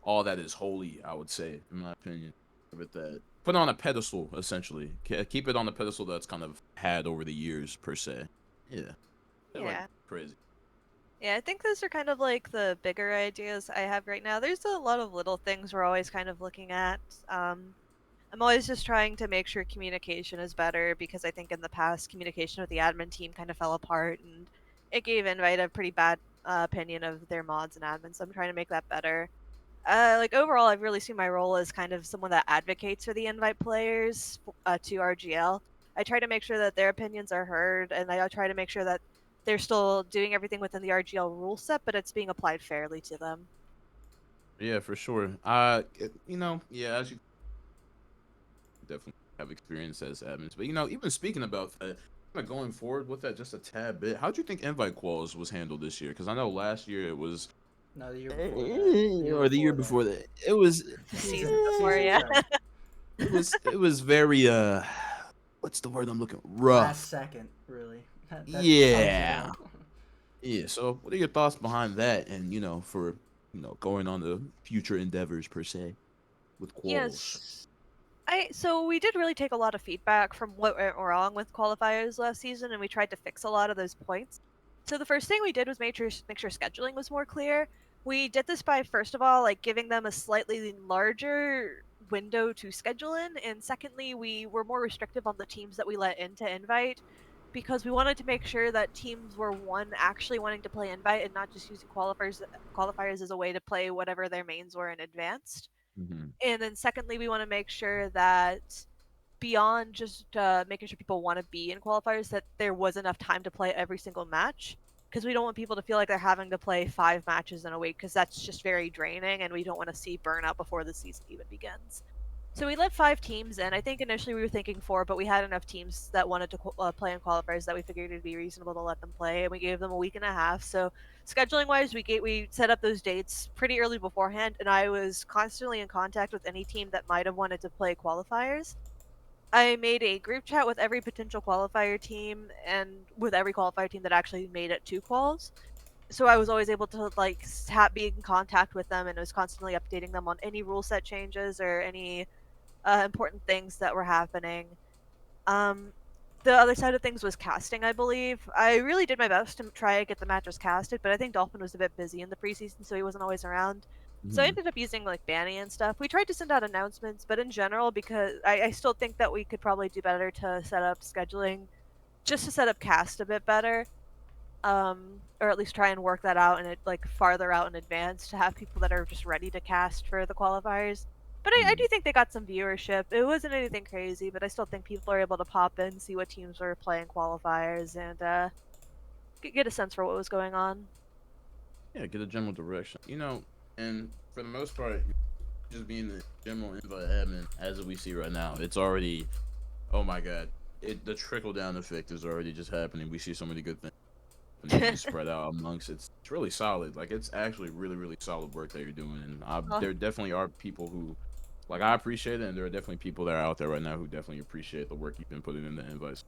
all that is holy. I would say, in my opinion, with that, put it on a pedestal essentially. Keep it on a pedestal that's kind of had over the years per se. Yeah, they're like Yeah. crazy. Yeah, I think those are kind of like the bigger ideas I have right now. There's a lot of little things we're always kind of looking at. I'm always just trying to make sure communication is better because I think in the past communication with the admin team kind of fell apart and it gave Invite a pretty bad opinion of their mods and admins. So I'm trying to make that better. Like overall, I've really seen my role as kind of someone that advocates for the Invite players to RGL. I try to make sure that their opinions are heard, and I try to make sure that they're still doing everything within the RGL rule set, but it's being applied fairly to them. Yeah, for sure. Yeah, as you definitely have experience as admins, but even speaking about that, kind of going forward with that just a tad bit, how do you think invite quals was handled this year? Because I know last year it was, No, the year before that. The year or the year before that. before that, it was, The season Season before, season yeah. 7. it was very what's the word I'm looking? Last Rough. second, really. That sums it Yeah. up. Yeah. So, what are your thoughts behind that? And for going on to future endeavors per se with quals. Yes. So we did really take a lot of feedback from what went wrong with qualifiers last season, and we tried to fix a lot of those points. So the first thing we did was make sure scheduling was more clear. We did this by first of all like giving them a slightly larger window to schedule in, and secondly we were more restrictive on the teams that we let into invite because we wanted to make sure that teams were one actually wanting to play invite and not just using qualifiers as a way to play whatever their mains were in advanced. Hmm. And then secondly, we want to make sure that beyond just making sure people want to be in qualifiers, that there was enough time to play every single match. Because we don't want people to feel like they're having to play 5 matches in a week, because that's just very draining, and we don't want to see burnout before the season even begins. So we let 5 teams in. I think initially we were thinking 4, but we had enough teams that wanted to play in qualifiers that we figured it'd be reasonable to let them play, and we gave them a week and a half. So scheduling wise, we set up those dates pretty early beforehand, and I was constantly in contact with any team that might have wanted to play qualifiers. I made a group chat with every potential qualifier team and with every qualifier team that actually made it to quals. So I was always able to like be in contact with them and was constantly updating them on any rule set changes or any important things that were happening. Um, the other side of things was casting, I believe. I really did my best to try and get the matches casted, but I think Dolphin was a bit busy in the preseason, so he wasn't always around. So I Mhm. ended up using like Banny and stuff. We tried to send out announcements, but in general, because I still think that we could probably do better to set up scheduling, just to set up cast a bit better, or at least try and work that out and it like farther out in advance to have people that are just ready to cast for the qualifiers. But I do think they got some viewership. It wasn't anything crazy, but I still think people are able to pop in, see what teams were playing qualifiers, and get a sense for what was going on. Yeah, get a general direction. And for the most part, just being the general invite admin as we see right now, it's already, oh my god, the trickle down effect is already just happening. We see so many good things spread out amongst it's really solid. Like it's actually really really solid work that you're doing, and Oh, there definitely are people who, like I appreciate it, and there are definitely people that are out there right now who definitely appreciate the work you've been putting in the invites.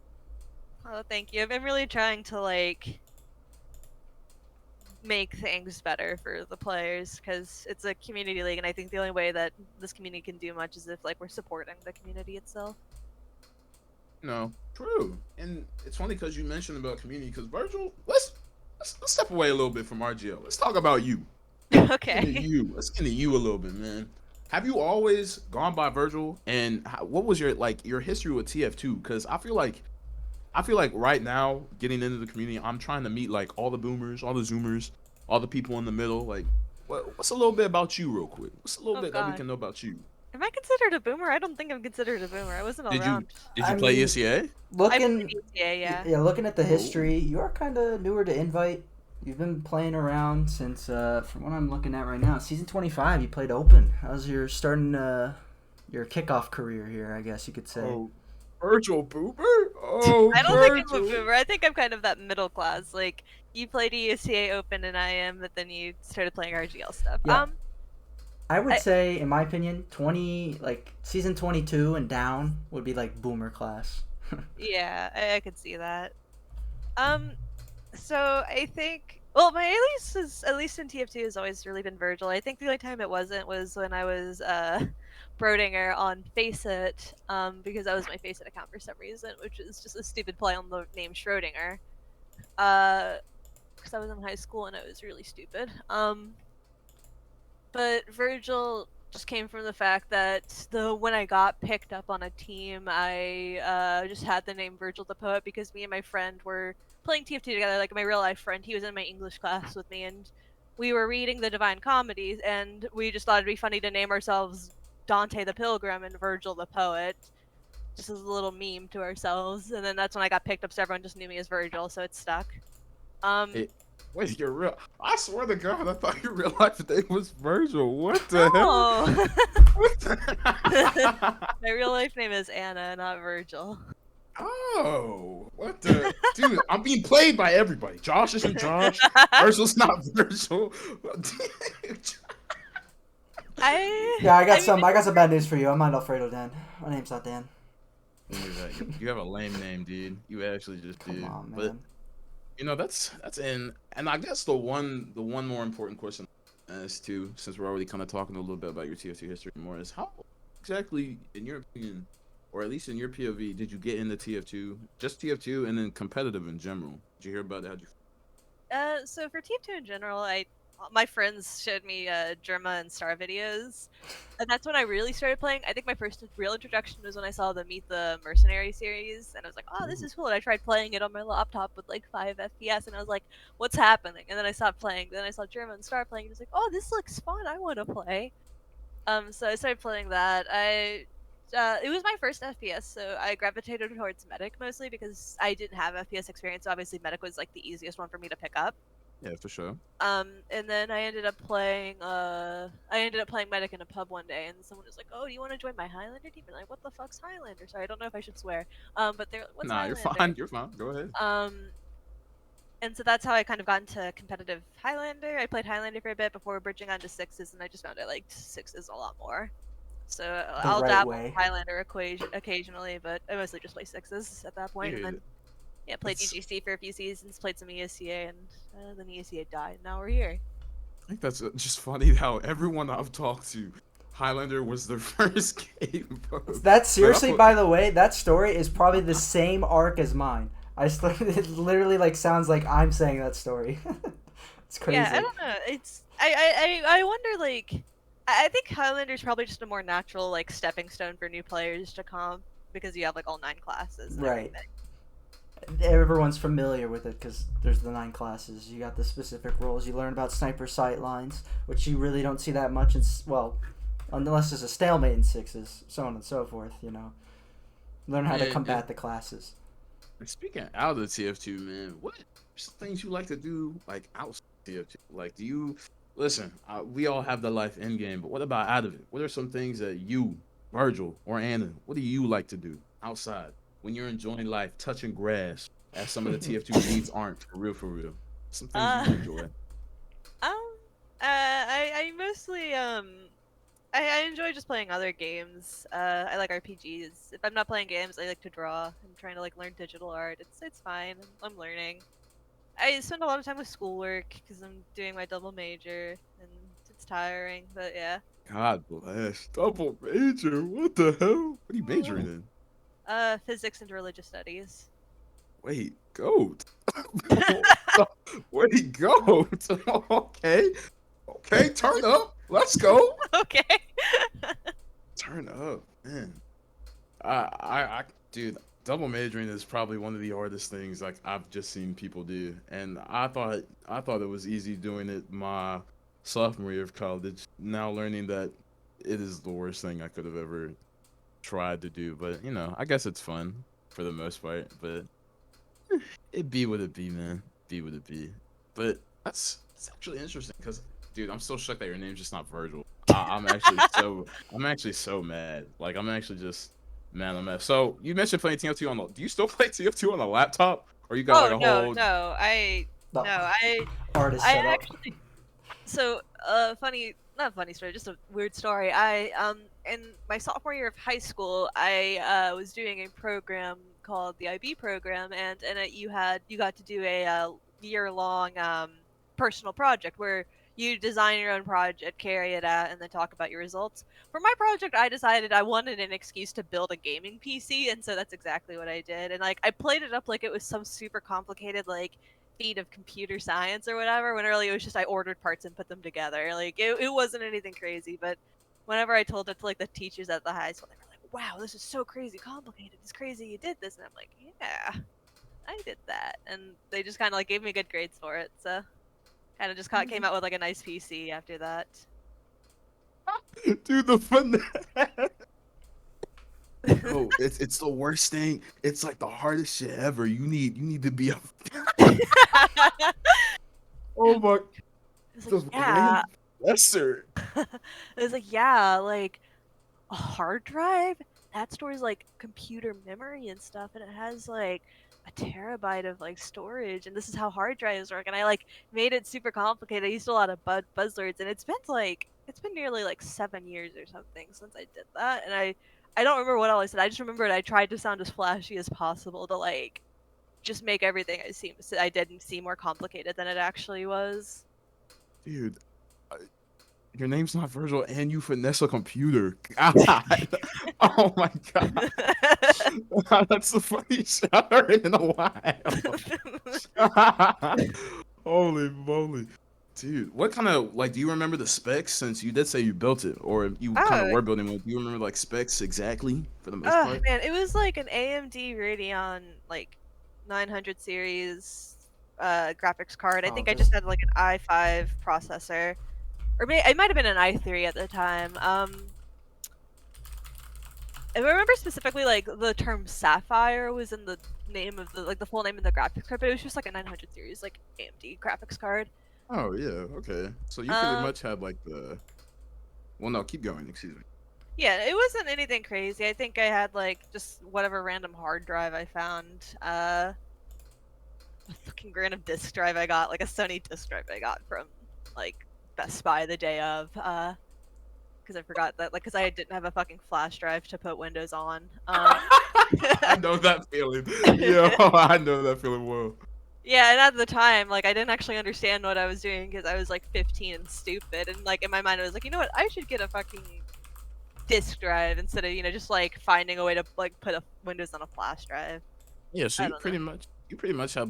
oh, thank you. I've been really trying to like make things better for the players because it's a community league, and I think the only way that this community can do much is if like we're supporting the community itself. No, true, and it's funny because you mentioned about community. Because Virgil, let's step away a little bit from RGL. Let's talk about you. Okay. Let's get into you a little bit, man. Have you always gone by Virgil? And what was your history with TF2? Because I feel like right now, getting into the community, I'm trying to meet like all the boomers, all the zoomers, all the people in the middle. Like, what's a little bit about you, real quick? What's a little Oh bit that we God. can know about you? Am I considered a boomer? I don't think I'm considered a boomer. I wasn't Did you around. did I you play mean, ECA? I played looking, ETA, yeah. yeah, looking at the Oh, history, you're kind of newer to Invite. You've been playing around since, from what I'm looking at right now, season 25. You played Open. How's your starting your kickoff career here? I guess you could say. oh, Virgil Boomer. Oh, I don't think I'm a Virgil. boomer. I think I'm kind of that middle class. Like you played ESCA Open and I am, but then you started playing RGL stuff. Yeah, I would I, say, in my opinion, 20 like season 22 and down would be like boomer class. yeah, I could see that. Um, so I think, well, my alias is at least in TF2 has always really been Virgil. I think the only time it wasn't was when I was Brodinger on Faceit, because that was my Faceit account for some reason, which is just a stupid play on the name Schrodinger. Because I was in high school and it was really stupid. But Virgil just came from the fact that when I got picked up on a team, I just had the name Virgil the Poet because me and my friend were playing TF2 together. Like my real life friend, he was in my English class with me, and we were reading the Divine Comedies, and we just thought it'd be funny to name ourselves Dante the Pilgrim and Virgil the Poet, just as a little meme to ourselves. And then that's when I got picked up, so everyone just knew me as Virgil, so it stuck. Hey, wait, you're real? I swear to God, I thought your real life name was Virgil. What the hell? No. What the... My real life name is Anna, not Virgil. Oh, what the dude? I'm being played by everybody. Josh isn't Josh. Virgil's not Virgil. Yeah, I got some bad news for you. I'm not alfredodan. My name's not Dan. You have a lame name, dude. You actually just Come did. on, But man. that's and I guess the one more important question as to, since we're already kind of talking a little bit about your TF2 history more, is how exactly, in your opinion, or at least in your POV, did you get into TF2? Just TF2 and then competitive in general. Did you hear about that? How'd you... So for TF2 in general, my friends showed me Germa and Star videos, and that's when I really started playing. I think my first real introduction was when I saw the Meet the Mercenary series, and I was like, "Oh, this is cool." And I tried playing it on my laptop with like 5 FPS, and I was like, "What's happening?" And then I stopped playing. Then I saw Germa and Star playing, and I was like, "Oh, this looks fun. I want to play." So I started playing that. It was my first FPS, so I gravitated towards Medic mostly because I didn't have FPS experience. So obviously, Medic was like the easiest one for me to pick up. Yeah, for sure. And then I ended up playing Medic in a pub one day, and someone was like, "Oh, do you want to join my Highlander team?" And I'm like, "What the fuck's Highlander?" Sorry, I don't know if I should swear. But they're like, "What's Nah, you're Highlander?" fine. You're fine. Go ahead. And so that's how I kind of got into competitive Highlander. I played Highlander for a bit before bridging onto sixes, and I just found I liked sixes a lot more. So The I'll right dabble way. with Highlander occasionally, but I mostly just play sixes at that point. And then played EGC for a few seasons, played some ESCA, and then ESCA died. And now we're here. I think that's just funny how everyone I've talked to, Highlander was the first game. Bro. That's seriously, by the way, that story is probably the same arc as mine. It literally like sounds like I'm saying that story. It's crazy. Yeah, I don't know. It's I wonder like I think Highlander's probably just a more natural like stepping stone for new players to come because you have like all 9 classes and Right. everything. Everyone's familiar with it because there's the 9 classes. You got the specific roles. You learn about sniper sight lines, which you really don't see that much in, well, unless there's a stalemate in 6s, so on and so forth, you know. Learn how to combat the classes. Speaking out of the TF2, man, what things you like to do like outside TF2? Like, do you listen? We all have the life end game, but what about out of it? What are some things that you, Virgil or Anna, what do you like to do outside when you're enjoying life, touching grass, as some of the TF2 leads aren't for real, for real? Some things you enjoy. I mostly I enjoy just playing other games. I like RPGs. If I'm not playing games, I like to draw. I'm trying to like learn digital art. It's fine. I'm learning. I spend a lot of time with schoolwork because I'm doing my double major and it's tiring. But yeah. God bless. Double major? What the hell? What are you majoring in? Physics and religious studies. Wait, goat. Wait, goat. Okay. Okay, turn up. Let's go. Okay. Turn up, man. Dude, double majoring is probably one of the hardest things like I've just seen people do, and I thought it was easy doing it my sophomore year of college. Now learning that it is the worst thing I could have ever tried to do, but you know, I guess it's fun for the most part. But it be what it be, man. Be what it be. But it's actually interesting because, dude, I'm so shocked that your name's just not Virgil. I'm actually so mad. Like, I'm actually just mad. I'm mad. So you mentioned playing TF2 on the. Do you still play TF2 on the laptop, or you got like a whole? Artist I setup. actually. So not funny story, just a weird story. In my sophomore year of high school, I was doing a program called the IB program, and in it you got to do a year-long personal project where you design your own project, carry it out, and then talk about your results. For my project, I decided I wanted an excuse to build a gaming PC, and so that's exactly what I did. And like I played it up like it was some super complicated like feat of computer science or whatever, when really it was just I ordered parts and put them together. Like it wasn't anything crazy, but whenever I told it to like the teachers at the high school, they were like, "Wow, this is so crazy complicated. It's crazy you did this." And I'm like, "Yeah, I did that." And they just kind of like gave me good grades for it. So kind of just came out with like a nice PC after that. Dude, the fun. Oh, it's the worst thing. It's like the hardest shit ever. You need to be a. Oh my. It's like, yeah. Lesser. It's like, yeah, like a hard drive that stores like computer memory and stuff, and it has like a terabyte of like storage, and this is how hard drives work. And I like made it super complicated. I used a lot of buzzwords, and it's been nearly like 7 years or something since I did that, and I don't remember what all I said. I just remembered I tried to sound as flashy as possible to like just make everything I didn't seem more complicated than it actually was. Dude, your name's not Virgil, and you finesse a computer. God. Oh my god. That's the funniest shit I've heard in a while. Holy moly. Dude, what kind of, like, do you remember the specs, since you did say you built it, or you kind of were building it? Do you remember, like, specs exactly, for the most part? Man, it was, like, an AMD Radeon, like, 900 series graphics card. I think I just had, like, an i5 processor. Or it might have been an i3 at the time. I remember specifically, like, the term Sapphire was in the name of the full name of the graphics card, but it was just, like, a 900 series, like, AMD graphics card. Oh, yeah, okay. So you pretty much had, like, the... Well, no, keep going, excuse me. Yeah, it wasn't anything crazy. I think I had, like, just whatever random hard drive I found. A fucking random disk drive I got, like a Sony disk drive I got from, like, Best Buy the day of. Because I forgot that, like, because I didn't have a fucking flash drive to put Windows on. I know that feeling. Yo, I know that feeling well. Yeah, and at the time, like, I didn't actually understand what I was doing because I was, like, 15 and stupid. And, like, in my mind, I was like, you know what? I should get a fucking disk drive instead of just like finding a way to like put a Windows on a flash drive. Yeah, so I you don't know. pretty much had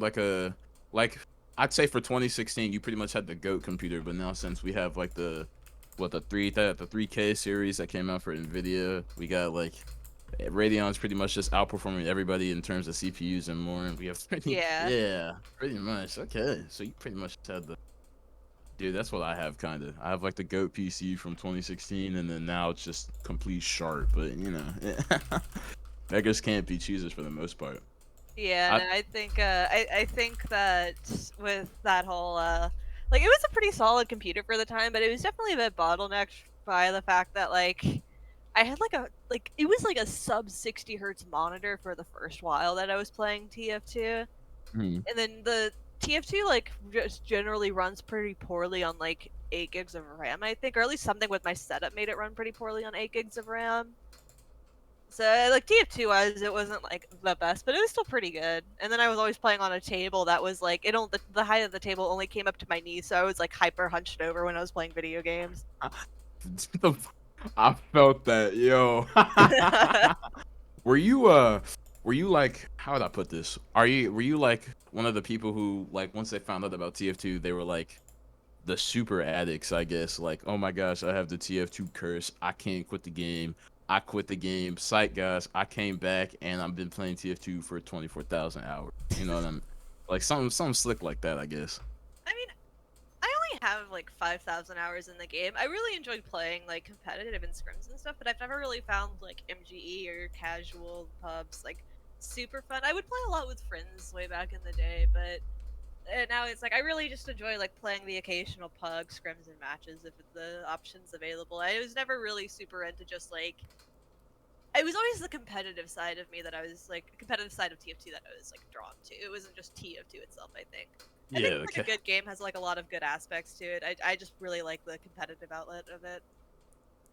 like I'd say for 2016 you pretty much had the GOAT computer, but now since we have like the 3K series that came out for Nvidia, we got like Radeon's pretty much just outperforming everybody in terms of CPUs and more. And we have Yeah. yeah, pretty much. Okay, so you pretty much had the dude. That's what I have kind of. I have like the GOAT PC from 2016, and then now it's just complete sharp. But beggars can't be choosers for the most part. Yeah, I no, I think that with that whole like it was a pretty solid computer for the time, but it was definitely a bit bottlenecked by the fact that like I had like it was like a sub 60 hertz monitor for the first while that I was playing TF2, hmm. and then the TF2 like just generally runs pretty poorly on like 8 gigs of RAM, I think, or at least something with my setup made it run pretty poorly on 8 gigs of RAM. So like TF2 was it wasn't like the best, but it was still pretty good. And then I was always playing on a table that was like the height of the table only came up to my knees, so I was like hyper hunched over when I was playing video games. I felt that, yo. Were you were you like, how would I put this? Were you like one of the people who like once they found out about TF2 they were like the super addicts, I guess, like, oh my gosh, I have the TF2 curse. I can't quit the game. I quit the game. Psych, guys. I came back and I've been playing TF2 for 24,000 hours. You know what I'm like something slick like that, I guess. I mean, I only have like 5,000 hours in the game. I really enjoyed playing like competitive and scrims and stuff, but I've never really found like MGE or casual pubs like super fun. I would play a lot with friends way back in the day, but now it's like I really just enjoy like playing the occasional pug scrims and matches if the option's available. I was never really super into just like it was always the competitive side of me that I was like competitive side of TF2 that I was like drawn to. It wasn't just TF2 itself, I think. I think Yeah, like a good game has like a lot of good aspects to it. I just really like the competitive outlet of it.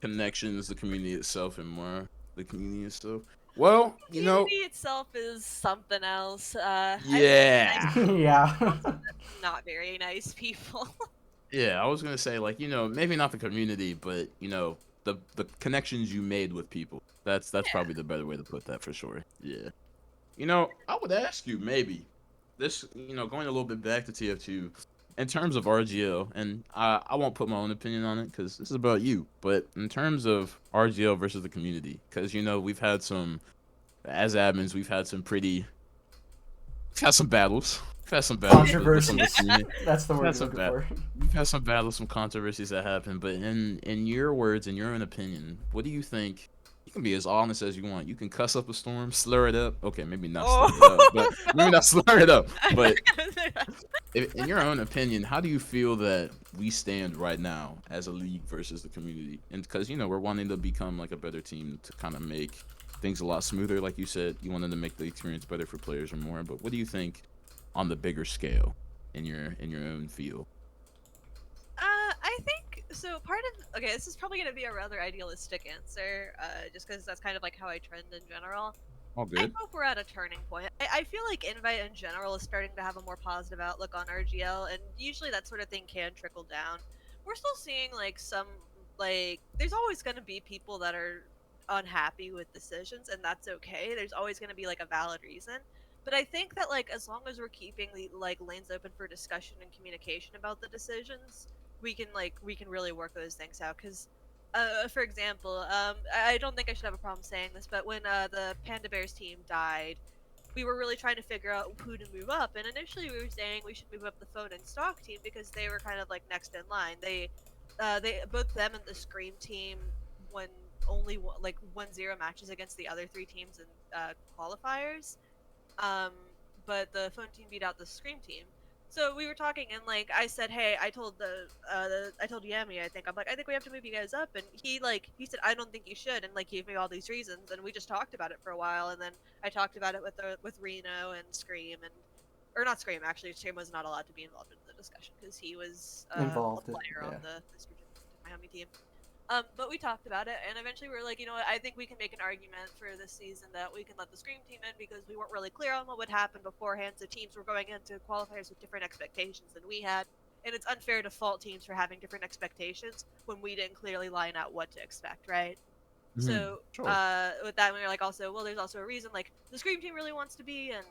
connections, the community itself, and more the community itself. Well, The community itself is something else. I mean, nice yeah. people, Yeah. also not very nice people. Yeah, I was gonna say like maybe not the community, but the connections you made with people. That's Yeah. probably the better way to put that for sure. Yeah. I would ask you maybe this. Going a little bit back to TF2, in terms of RGL, and I won't put my own opinion on it because this is about you. But in terms of RGL versus the community, because we've had some as admins, we've had some battles. We've had some battles with some of the Controversies. community. That's the We've word had you're some looking bad. for. We've had some battles, some controversies that happened. But in your words, in your own opinion, what do you think? You can be as honest as you want. You can cuss up a storm, slur it up. Okay, maybe not slur it up, but maybe not slur it up. I'm not But gonna say that. in your own opinion, how do you feel that we stand right now as a league versus the community? And because we're wanting to become like a better team to kind of make things a lot smoother. Like you said, you wanted to make the experience better for players or more. But what do you think on the bigger scale in your own field? I think so. Part of okay, this is probably going to be a rather idealistic answer, just because that's kind of like how I trend in general. All I good. hope we're at a turning point. I feel like Invite in general is starting to have a more positive outlook on RGL, and usually that sort of thing can trickle down. We're still seeing like some there's always going to be people that are unhappy with decisions, and that's okay. There's always going to be like a valid reason. But I think that like as long as we're keeping the like lanes open for discussion and communication about the decisions, we can really work those things out. Because for example, I don't think I should have a problem saying this, but when the Panda Bears team died, we were really trying to figure out who to move up. And initially, we were saying we should move up the phone and stock team because they were kind of like next in line. They both them and the Scream team won only like 1-0 matches against the other three teams in qualifiers. Um, but the phone team beat out the Scream team. So we were talking, and like I said, hey, I told Yami, I think we have to move you guys up, and he said I don't think you should, and like gave me all these reasons, and we just talked about it for a while, and then I talked about it with Reno and Scream, or not Scream actually. Scream was not allowed to be involved in the discussion because he was a Involved. player on Yeah. the Miami team. But we talked about it, and eventually we were like, you know what, I think we can make an argument for this season that we can let the Scream team in because we weren't really clear on what would happen beforehand, so teams were going into qualifiers with different expectations than we had, and it's unfair to fault teams for having different expectations when we didn't clearly line out what to expect, right? So, Sure. with that, we were like, also, well, there's also a reason, like, the Scream team really wants to be, and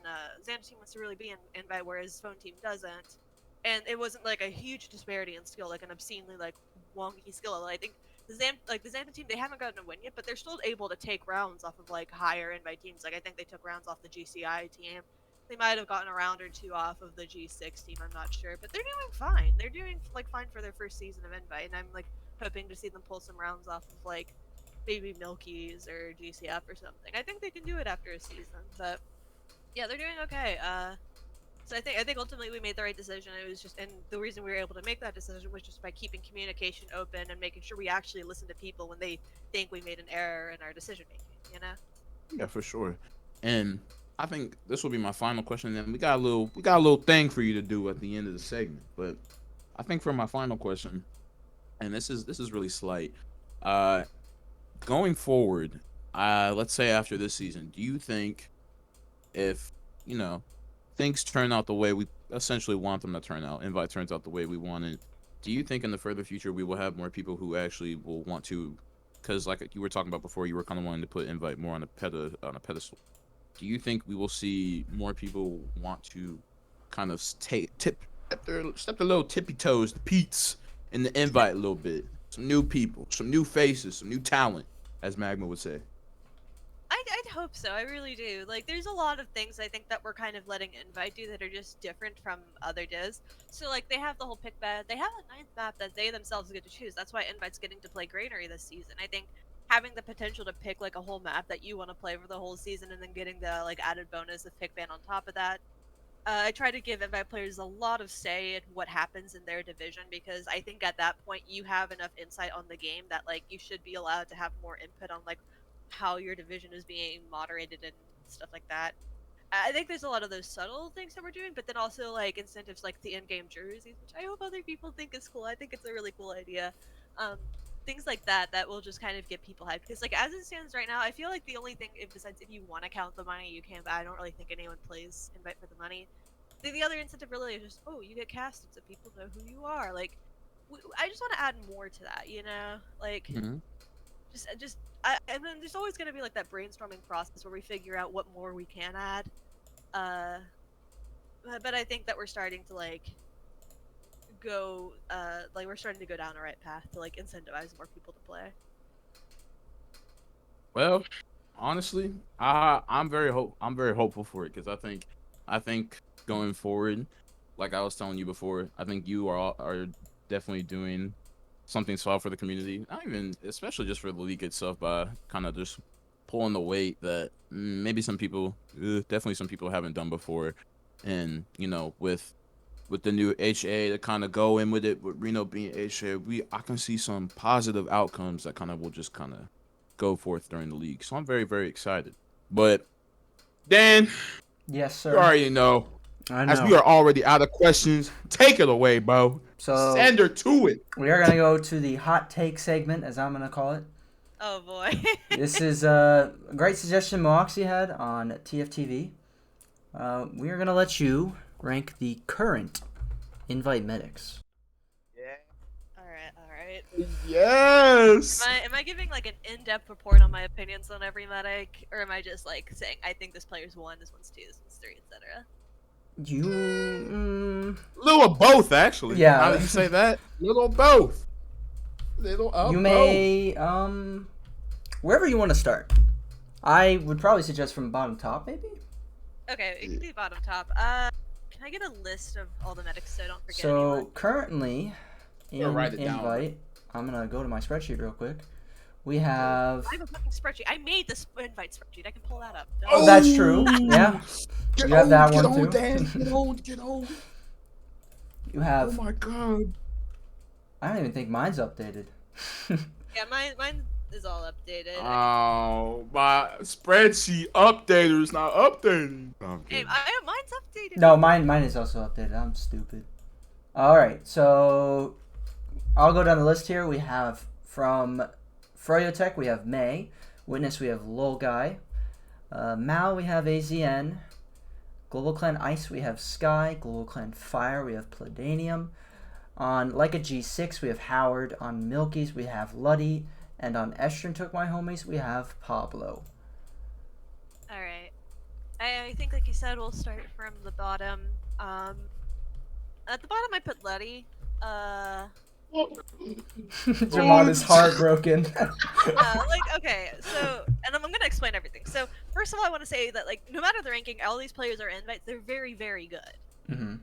Xander's team wants to really be in Invite, whereas Phone team doesn't. And it wasn't, like, a huge disparity in skill, like, an obscenely, like, wonky skill level. I think the Xander team, they haven't gotten a win yet, but they're still able to take rounds off of, like, higher Invite teams. Like, I think they took rounds off the GCI team. They might have gotten a round or two off of the G6 team, I'm not sure. But they're doing fine. They're doing, like, fine for their first season of Invite, and I'm, like, hoping to see them pull some rounds off of, like, maybe Milky's or GCF or something. I think they can do it after a season, but yeah, they're doing okay. So I think ultimately we made the right decision. It was just, and the reason we were able to make that decision was just by keeping communication open and making sure we actually listen to people when they think we made an error in our decision making. You know? Yeah, for sure. And I think this will be my final question. And then we got a little thing for you to do at the end of the segment. But I think for my final question, and this is really slight. Going forward, let's say after this season, do you think if things turn out the way we essentially want them to turn out, Invite turns out the way we want it, do you think in the further future we will have more people who actually will want to? Because like you were talking about before, you were kind of wanting to put Invite more on a pedestal. Do you think we will see more people want to kind of step their little tippy toes, the Pete's, in the Invite a little bit? Some new people, some new faces, some new talent, as Magma would say. I'd hope so. I really do. Like, there's a lot of things I think that we're kind of letting Invite do that are just different from other divs. So, like, they have the whole pick map. They have a ninth map that they themselves get to choose. That's why Invite's getting to play Granary this season. I think having the potential to pick, like, a whole map that you want to play for the whole season and then getting the, like, added bonus of pick ban on top of that. I try to give Invite players a lot of say in what happens in their division because I think at that point you have enough insight on the game that, like, you should be allowed to have more input on, like, how your division is being moderated and stuff like that. I think there's a lot of those subtle things that we're doing, but then also like incentives like the in-game jerseys, which I hope other people think is cool. I think it's a really cool idea. Things like that will just kind of get people hyped. Because like as it stands right now, I feel like the only thing, besides if you want to count the money, you can. But I don't really think anyone plays Invite for the money. The other incentive really is just, oh, you get casted, so people know who you are. Like, I just want to add more to that, you know, like. Mm-hmm. And then there's always going to be like that brainstorming process where we figure out what more we can add. But I think that we're starting to we're starting to go down the right path to like incentivize more people to play. Well, honestly, I'm very hopeful for it because I think going forward, like I was telling you before, I think you are definitely doing something small for the community, not even especially just for the league itself, by kind of just pulling the weight that maybe some people, definitely some people haven't done before, and with the new HA to kind of go in with it, with Reno being HA, I can see some positive outcomes that kind of will just kind of go forth during the league. So I'm very, very excited. But Dan, yes, sir. You already know. I know. As we are already out of questions, take it away, bro. So send her to it. We are gonna go to the hot take segment, as I'm gonna call it. Oh boy. This is a great suggestion Moxie had on TFTV. We are gonna let you rank the current Invite medics. All right. Yes. Am I giving like an in-depth report on my opinions on every medic, or am I just like saying I think this player's 1, this one's 2, this one's 3, etc.? Little of both, actually. Yeah. How do you say that? Little of both. Little of you both. may wherever you want to start. I would probably suggest from bottom top, maybe. Okay, you can do bottom top. Can I get a list of all the medics so I don't forget So anyone? currently in Invite, I'm gonna go to my spreadsheet real quick. We have. I have a fucking spreadsheet. I made this Invite spreadsheet. I can pull that up. Oh, that's true. Yeah. You have that one too. Dan. Get on. You have. Oh my god. I don't even think mine's updated. Yeah, mine is all updated. Oh, my spreadsheet updater is not updating. Hey, mine's updated. No, mine is also updated. I'm stupid. All right, so I'll go down the list here. We have from Froyotech, we have May. Witness, we have Lol Guy. Mal, we have AZN. Global Clan Ice, we have Sky. Global Clan Fire, we have Palladium. On Like a G6, we have Howard. On Milky's, we have Luddy. And on Estrin Took My Homies, we have Pablo. All right. I think, like you said, we'll start from the bottom. At the bottom, I put Letty. Jemond is heartbroken. Okay, so, and I'm gonna explain everything. So, first of all, I want to say that, like, no matter the ranking, all these players are invites. They're very, very good. Mm-hmm.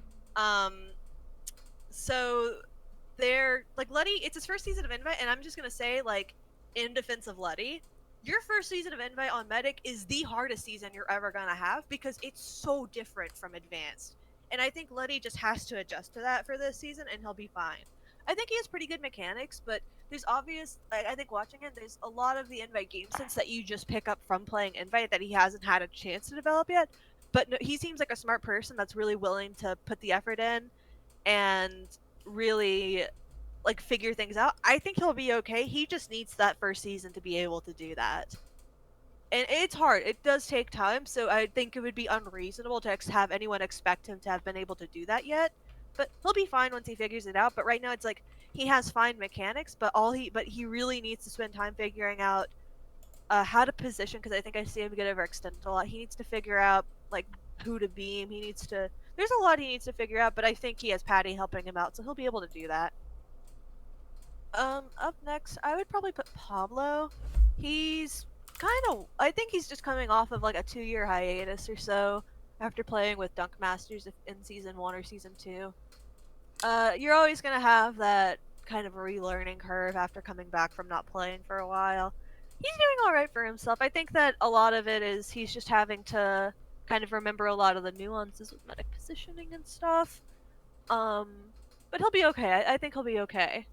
So they're like Letty. It's his first season of invite, and I'm just gonna say, like, in defense of Letty, your first season of invite on Medic is the hardest season you're ever gonna have because it's so different from advanced. And I think Letty just has to adjust to that for this season, and he'll be fine. I think he has pretty good mechanics, but there's obvious. I think watching him, there's a lot of the invite game sense that you just pick up from playing invite that he hasn't had a chance to develop yet. But no, he seems like a smart person that's really willing to put the effort in and really, like, figure things out. I think he'll be okay. He just needs that first season to be able to do that. And it's hard. It does take time, so I think it would be unreasonable to have anyone expect him to have been able to do that yet. But he'll be fine once he figures it out. But right now it's like he has fine mechanics, but he really needs to spend time figuring out how to position, because I think I see him get overextended a lot. He needs to figure out, like, who to beam. There's a lot he needs to figure out, but I think he has Patty helping him out, so he'll be able to do that. Up next, I would probably put Pablo. I think he's just coming off of, like, a 2-year hiatus or so after playing with Dunk Masters in Season 1 or Season 2. You're always gonna have that kind of relearning curve after coming back from not playing for a while. He's doing alright for himself. I think that a lot of it is he's just having to kind of remember a lot of the nuances with medic positioning and stuff. But he'll be okay. I think he'll be okay.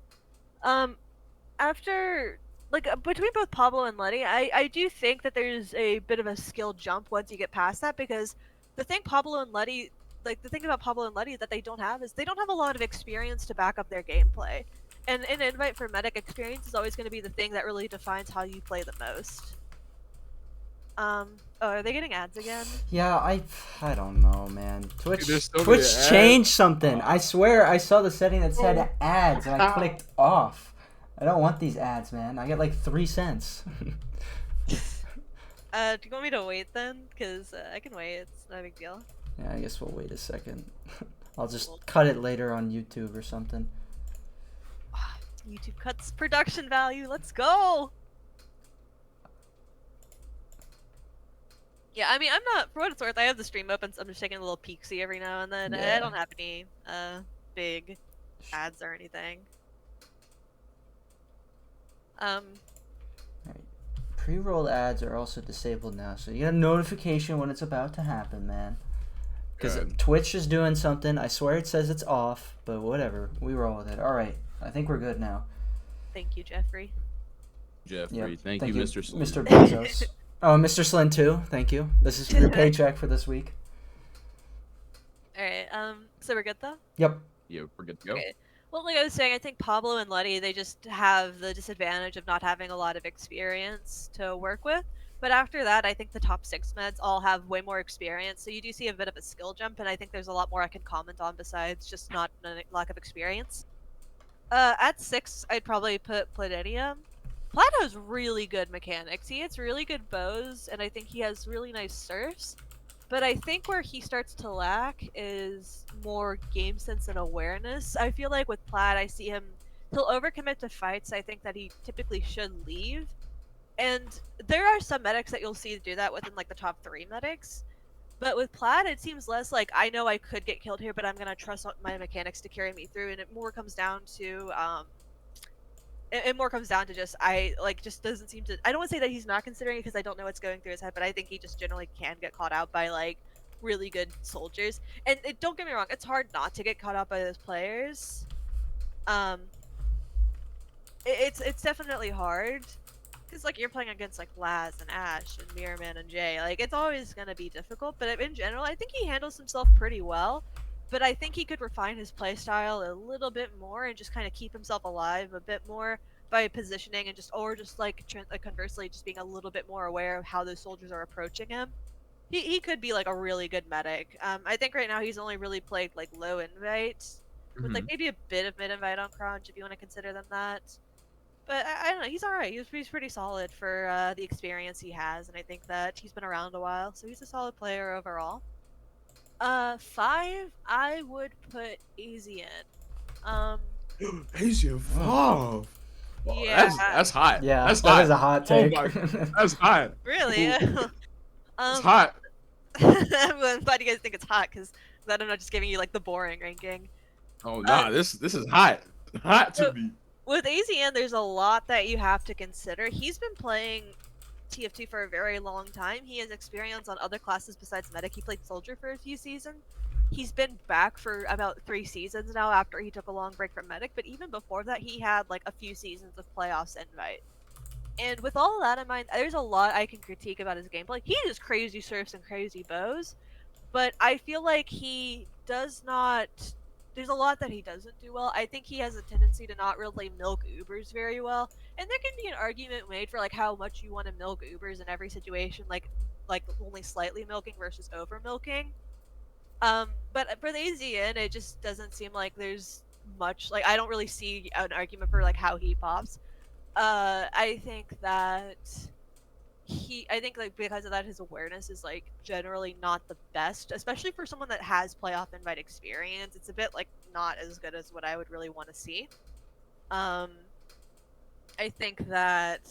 After, like, between both Pablo and Letty, I do think that there's a bit of a skill jump once you get past that, because the thing about Pablo and Letty that they don't have is they don't have a lot of experience to back up their gameplay. And an invite for medic experience is always going to be the thing that really defines how you play the most. Are they getting ads again? Yeah, I don't know, man. Twitch Dude, changed something. I swear I saw the setting that said ads and I clicked off. I don't want these ads, man. I get like 3 cents. Do you want me to wait then? Because I can wait. It's not a big deal. Yeah, I guess we'll wait a second. I'll just cut it later on YouTube or something. YouTube cuts production value. Let's go! Yeah, I mean, I'm not, for what it's worth, I have the stream open, so I'm just taking a little peek-see every now and then. Yeah. I don't have any big ads or anything. Alright. Pre-roll ads are also disabled now, so you get a notification when it's about to happen, man. Because Twitch is doing something. I swear it says it's off, but whatever. We roll with it. Alright, I think we're good now. Thank you, Jeffrey. Yep. Thank you, Mr. Slin. Mr. Bezos. Oh, Mr. Slin too. Thank you. This is your paycheck for this week. Alright, so we're good though? Yep. Yeah, we're good to go. Okay. Well, like I was saying, I think Pablo and Letty, they just have the disadvantage of not having a lot of experience to work with. But after that, I think the top 6 meds all have way more experience, so you do see a bit of a skill jump, and I think there's a lot more I can comment on besides just not a lack of experience. At 6, I'd probably put Platinum. Plaid has really good mechanics. He hits really good bows, and I think he has really nice surfs. But I think where he starts to lack is more game sense and awareness. I feel like with Plaid, I see he'll overcommit to fights I think that he typically should leave. And there are some medics that you'll see do that within, like, the top 3 medics. But with Plaid, it seems less like, I know I could get killed here, but I'm going to trust my mechanics to carry me through. And it more comes down to, just, just doesn't seem to, I don't want to say that he's not considering it because I don't know what's going through his head, but I think he just generally can get caught out by, like, really good soldiers. And don't get me wrong, it's hard not to get caught out by those players. It's definitely hard. Because, like, you're playing against, like, Laz and Ash and Mirrorman and Jay. Like, it's always going to be difficult, but in general, I think he handles himself pretty well. But I think he could refine his playstyle a little bit more and just kind of keep himself alive a bit more by positioning and conversely, just being a little bit more aware of how those soldiers are approaching him. He could be, like, a really good medic. I think right now he's only really played, like, low invite, with, like, maybe a bit of mid invite on Crunch, if you want to consider them that. But I don't know, he's alright. He's pretty solid for the experience he has, and I think that he's been around a while, so he's a solid player overall. 5, I would put Asian. Asian 5. Yeah. That's hot. Yeah, that's that hot. is a hot take. Oh my, that's hot. Really? It's hot. I'm glad you guys think it's hot, because I'm not just giving you like the boring ranking. Oh nah, this is hot. Hot to me. With AZN, there's a lot that you have to consider. He's been playing TF2 for a very long time. He has experience on other classes besides Medic. He played Soldier for a few seasons. He's been back for about 3 seasons now after he took a long break from Medic, but even before that, he had like a few seasons of playoffs invite. And with all of that in mind, there's a lot I can critique about his gameplay. He does crazy surfs and crazy bows, but I feel like he does not. There's a lot that he doesn't do well. I think he has a tendency to not really milk Ubers very well, and there can be an argument made for like how much you want to milk Ubers in every situation, like only slightly milking versus over milking. But for the AZN, it just doesn't seem like there's much. Like I don't really see an argument for like how he pops. I think that I think like because of that, his awareness is like generally not the best, especially for someone that has playoff invite experience. It's a bit like not as good as what I would really want to see. I think that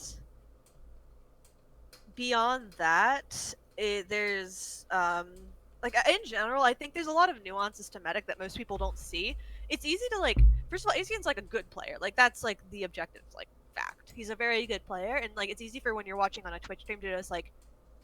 beyond that, there's like in general, I think there's a lot of nuances to Medic that most people don't see. It's easy to like. First of all, Asian's like a good player. Like that's like the objective. Like fact, he's a very good player, and like it's easy for when you're watching on a Twitch stream to just like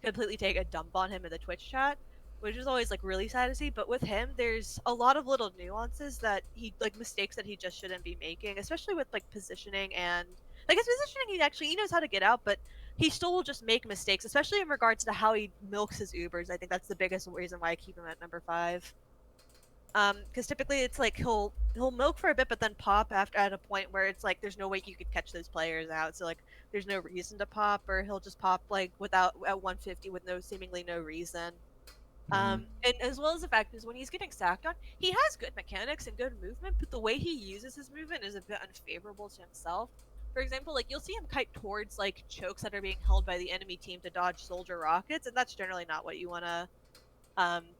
completely take a dump on him in the Twitch chat, which is always like really sad to see. But with him, there's a lot of little nuances that he like mistakes that he just shouldn't be making, especially with like positioning and like his positioning. He knows how to get out, but he still will just make mistakes, especially in regards to how he milks his Ubers. I think that's the biggest reason why I keep him at number 5. Because typically it's like he'll milk for a bit, but then pop after at a point where it's like there's no way you could catch those players out. So like there's no reason to pop, or he'll just pop like without at 150 with seemingly no reason. And as well as the fact is when he's getting sacked on, he has good mechanics and good movement, but the way he uses his movement is a bit unfavorable to himself. For example, like you'll see him kite towards like chokes that are being held by the enemy team to dodge soldier rockets, and that's generally not what you want to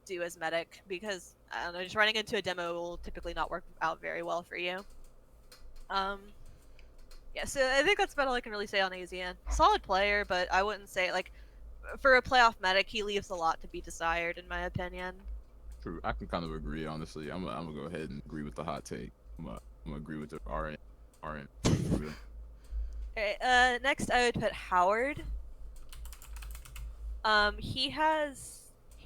do as Medic, because I don't know, just running into a demo will typically not work out very well for you. Yeah, so I think that's about all I can really say on AZN. Solid player, but I wouldn't say like for a playoff Medic, he leaves a lot to be desired in my opinion. True, I can kind of agree. Honestly, I'm gonna go ahead and agree with the hot take. I'm gonna agree with the RN. Alright, next I would put Howard.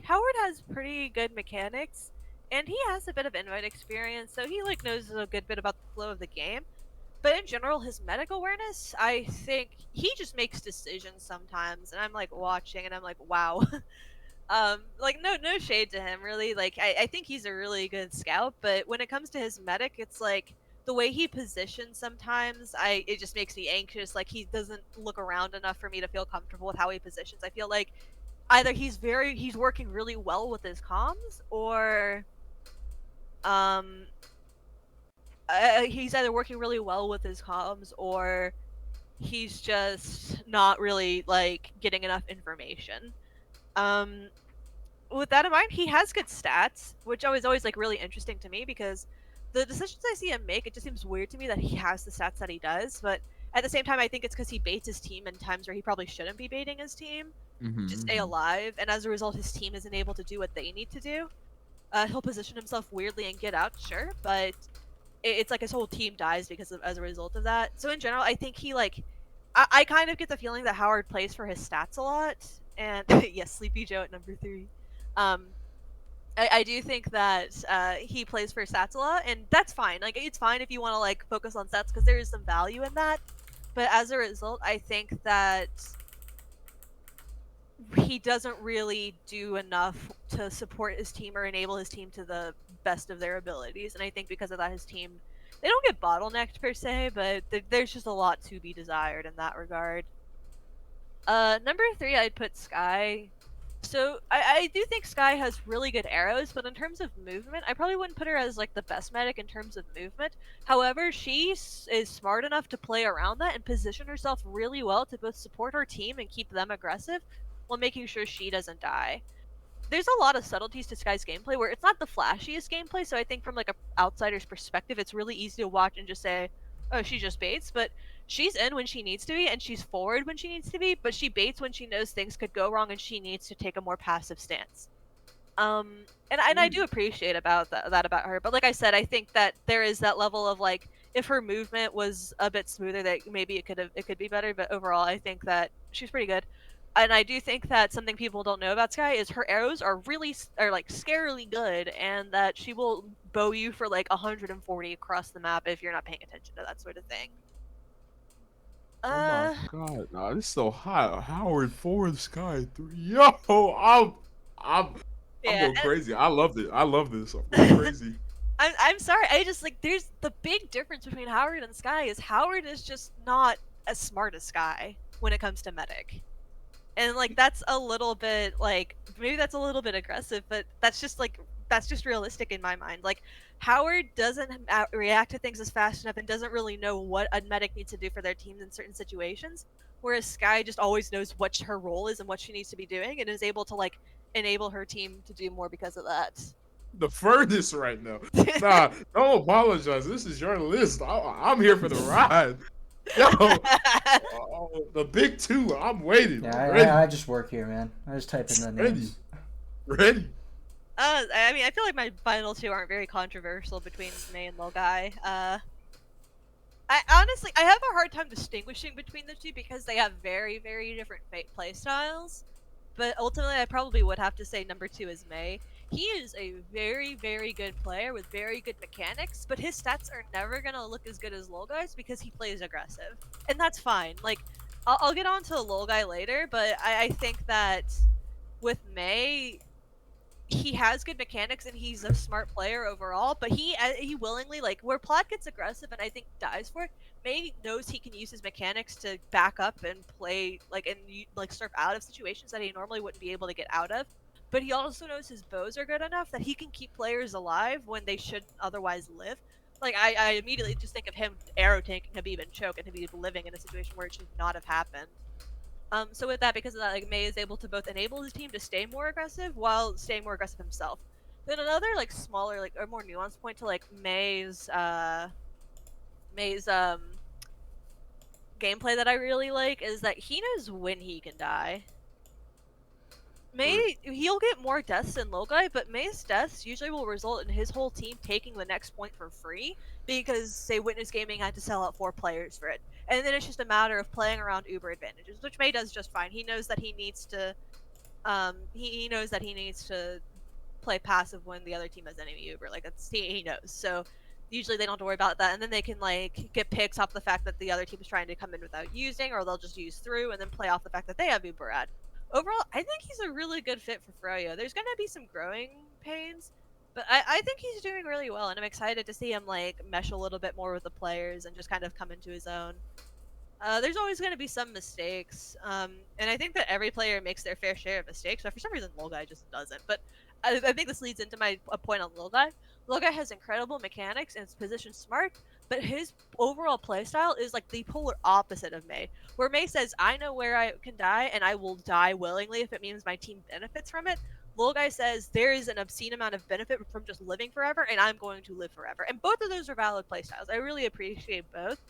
Howard has pretty good mechanics, and he has a bit of invite experience, so he like knows a good bit about the flow of the game. But in general, his medic awareness, I think he just makes decisions sometimes, and I'm like watching, and I'm like, wow. Like no shade to him, really. Like I think he's a really good scout, but when it comes to his medic, it's like the way he positions sometimes, it just makes me anxious. Like he doesn't look around enough for me to feel comfortable with how he positions. I feel like either he's working really well with his comms, or he's either working really well with his comms, or he's just not really like getting enough information. With that in mind, he has good stats, which is always like really interesting to me, because the decisions I see him make, it just seems weird to me that he has the stats that he does. But at the same time, I think it's because he baits his team in times where he probably shouldn't be baiting his team to stay alive, and as a result, his team isn't able to do what they need to do. He'll position himself weirdly and get out, sure, but it's like his whole team dies as a result of that. So in general, I think he like, I kind of get the feeling that Howard plays for his stats a lot, and yes, Sleepy Joe at number 3. I do think that he plays for stats a lot, and that's fine. Like it's fine if you want to like focus on stats, because there is some value in that. But as a result, I think that he doesn't really do enough to support his team or enable his team to the best of their abilities. And I think because of that, his team, they don't get bottlenecked per se, but there's just a lot to be desired in that regard. Number 3, I'd put Sky. So I do think Skye has really good arrows, but in terms of movement, I probably wouldn't put her as like the best medic in terms of movement. However, she is smart enough to play around that and position herself really well to both support her team and keep them aggressive while making sure she doesn't die. There's a lot of subtleties to Skye's gameplay where it's not the flashiest gameplay, so I think from like a outsider's perspective, it's really easy to watch and just say, "Oh, she just baits," but she's in when she needs to be and she's forward when she needs to be, but she baits when she knows things could go wrong and she needs to take a more passive stance. And I do appreciate about that about her, but like I said, I think that there is that level of like if her movement was a bit smoother, that maybe it could be better. But overall, I think that she's pretty good. And I do think that something people don't know about Skye is her arrows are are like scarily good, and that she will bow you for like 140 across the map if you're not paying attention to that sort of thing. Oh my god, nah, this is so hot. Howard forward Sky 3. Yo, I'm Yeah, going crazy. I loved it. I love this. I'm going crazy. I'm sorry. I just like there's the big difference between Howard and Skye is Howard is just not as smart as Skye when it comes to medic. And like that's a little bit like maybe that's a little bit aggressive, but that's just realistic in my mind. Like Howard doesn't react to things as fast enough and doesn't really know what a medic needs to do for their teams in certain situations. Whereas Skye just always knows what her role is and what she needs to be doing, and is able to like enable her team to do more because of that. The furthest right now. Nah, don't apologize. This is your list. I'm here for the ride. Yo, the big two. I'm waiting. Yeah, I just work here, man. I just type in the names. Ready. I mean, I feel like my final two aren't very controversial between May and Logai. I honestly, I have a hard time distinguishing between the two because they have very, very different play styles. But ultimately, I probably would have to say number 2 is May. He is a very, very good player with very good mechanics, but his stats are never gonna look as good as Lolgai's because he plays aggressive, and that's fine. Like, I'll get on to Lolgai later, but I think that with May, he has good mechanics and he's a smart player overall, but he willingly, like, where Plot gets aggressive and I think dies for it, May knows he can use his mechanics to back up and play, like, and like surf out of situations that he normally wouldn't be able to get out of. But he also knows his bows are good enough that he can keep players alive when they shouldn't otherwise live. Like, I immediately just think of him arrow tanking Habib and choke and Habib living in a situation where it should not have happened. So with that, because of that, like May is able to both enable his team to stay more aggressive while staying more aggressive himself. Then another like smaller, like or more nuanced point to like May's gameplay that I really like is that he knows when he can die. May, he'll get more deaths than Logai, but May's deaths usually will result in his whole team taking the next point for free because, say, Witness Gaming had to sell out 4 players for it. And then it's just a matter of playing around Uber advantages, which May does just fine. He knows that he needs to, he knows that he needs to play passive when the other team has enemy Uber. Like, that's, he knows. So usually they don't have to worry about that, and then they can, like, get picks off the fact that the other team is trying to come in without using, or they'll just use through, and then play off the fact that they have Uber ad. Overall, I think he's a really good fit for Froyo. There's going to be some growing pains, but I think he's doing really well, and I'm excited to see him like mesh a little bit more with the players and just kind of come into his own. There's always going to be some mistakes, and I think that every player makes their fair share of mistakes, but for some reason Lolgai just doesn't. But I think this leads into my point on Lolgai. Lolgai has incredible mechanics and is positioned smart, but his overall playstyle is like the polar opposite of May. Where May says, I know where I can die, and I will die willingly if it means my team benefits from it. Lolgai says, there is an obscene amount of benefit from just living forever, and I'm going to live forever. And both of those are valid playstyles. I really appreciate both.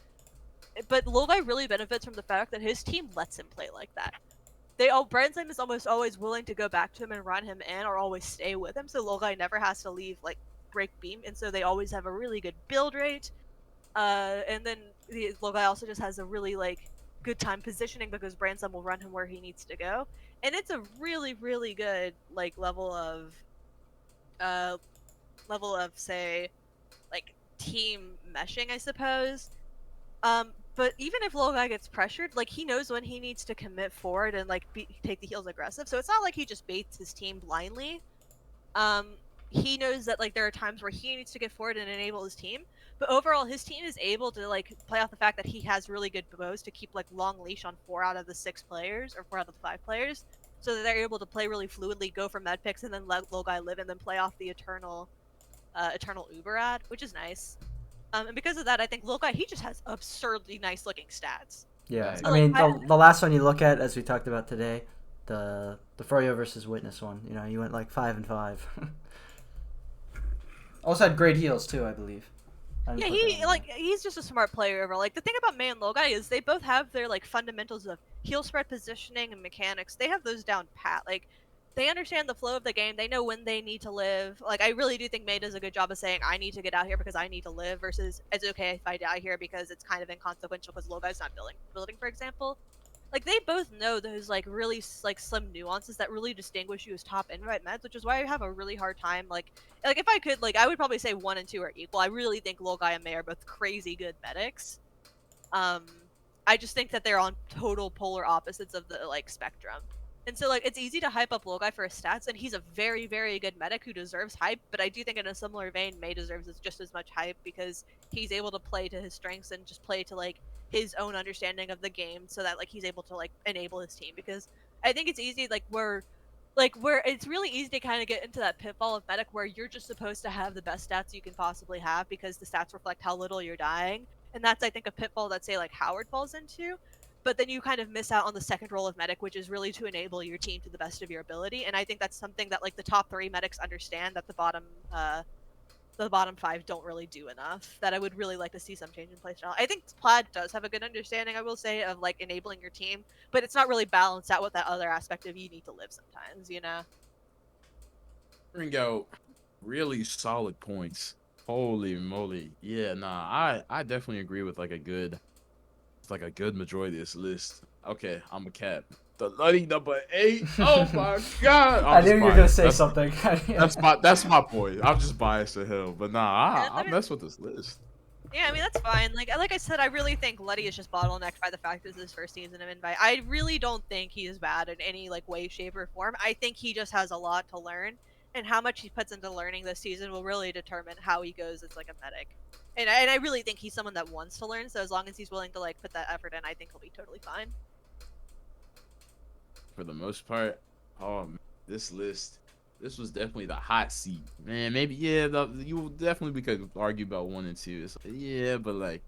But Lolgai really benefits from the fact that his team lets him play like that. Brandslam is almost always willing to go back to him and run him in, or always stay with him, so Lolgai never has to leave, like, break beam, and so they always have a really good build rate. And then Lolgai also just has a really, like, good time positioning because Brandslam will run him where he needs to go. And it's a really, really good, like, level of, say, like, team meshing, I suppose. But even if Lolgai gets pressured, like, he knows when he needs to commit forward and, like, take the heals aggressive, so it's not like he just baits his team blindly. He knows that, like, there are times where he needs to get forward and enable his team, but overall, his team is able to, like, play off the fact that he has really good bows to keep, like, long leash on 4 out of the 6 players, or 4 out of the 5 players, so that they're able to play really fluidly, go for med picks, and then let Logai live, and then play off the eternal Uber ad, which is nice. And because of that, I think Logai, he just has absurdly nice looking stats. Yeah, So, I like, mean the last one you look at, as we talked about today, the Froyo versus Witness one. You know, you went like 5 and 5. Also had great heals too, I believe. Yeah, he's just a smart player overall. Like, the thing about Mei and Logai is they both have their like fundamentals of heal spread positioning and mechanics. They have those down pat. Like, they understand the flow of the game. They know when they need to live. Like, I really do think Mei does a good job of saying, I need to get out here because I need to live, versus it's okay if I die here because it's kind of inconsequential because Logai's not building, for example. Like, they both know those like really like slim nuances that really distinguish you as top invite meds, which is why I have a really hard time like if I could, like, I would probably say 1 and 2 are equal. I really think Logai and Mei are both crazy good medics. I just think that they're on total polar opposites of the like spectrum. And so, like, it's easy to hype up Logai for his stats, and he's a very, very good medic who deserves hype, but I do think in a similar vein, Mei deserves just as much hype because he's able to play to his strengths and just play to, like, his own understanding of the game so that, like, he's able to, like, enable his team. Because I think it's easy, where it's really easy to kind of get into that pitfall of medic where you're just supposed to have the best stats you can possibly have because the stats reflect how little you're dying. And that's, I think, a pitfall that, say, like, Howard falls into. But then you kind of miss out on the second role of medic, which is really to enable your team to the best of your ability. And I think that's something that, like, the top 3 medics understand that the bottom 5 don't really do enough. That I would really like to see some change in playstyle. I think Plaid does have a good understanding, I will say, of like enabling your team, but it's not really balanced out with that other aspect of you need to live sometimes, you know? Bring out really solid points. Holy moly. Yeah, nah, I definitely agree with like a good majority of this list. Okay, I'm a cap. The Luddy number 8. Oh my god. I knew you were gonna say something. That's my point. I'm just biased to hell. But nah, I mess with this list. Yeah, I mean, that's fine. Like I said, I really think Luddy is just bottlenecked by the fact this is his first season of Invite. I really don't think he is bad in any like way, shape, or form. I think he just has a lot to learn, and how much he puts into learning this season will really determine how he goes as like a medic. And I really think he's someone that wants to learn. So as long as he's willing to like put that effort in, I think he'll be totally fine. For the most part, this list, this was definitely the hot seat, man. Maybe you definitely could argue about 1 and 2. It's like, yeah, but like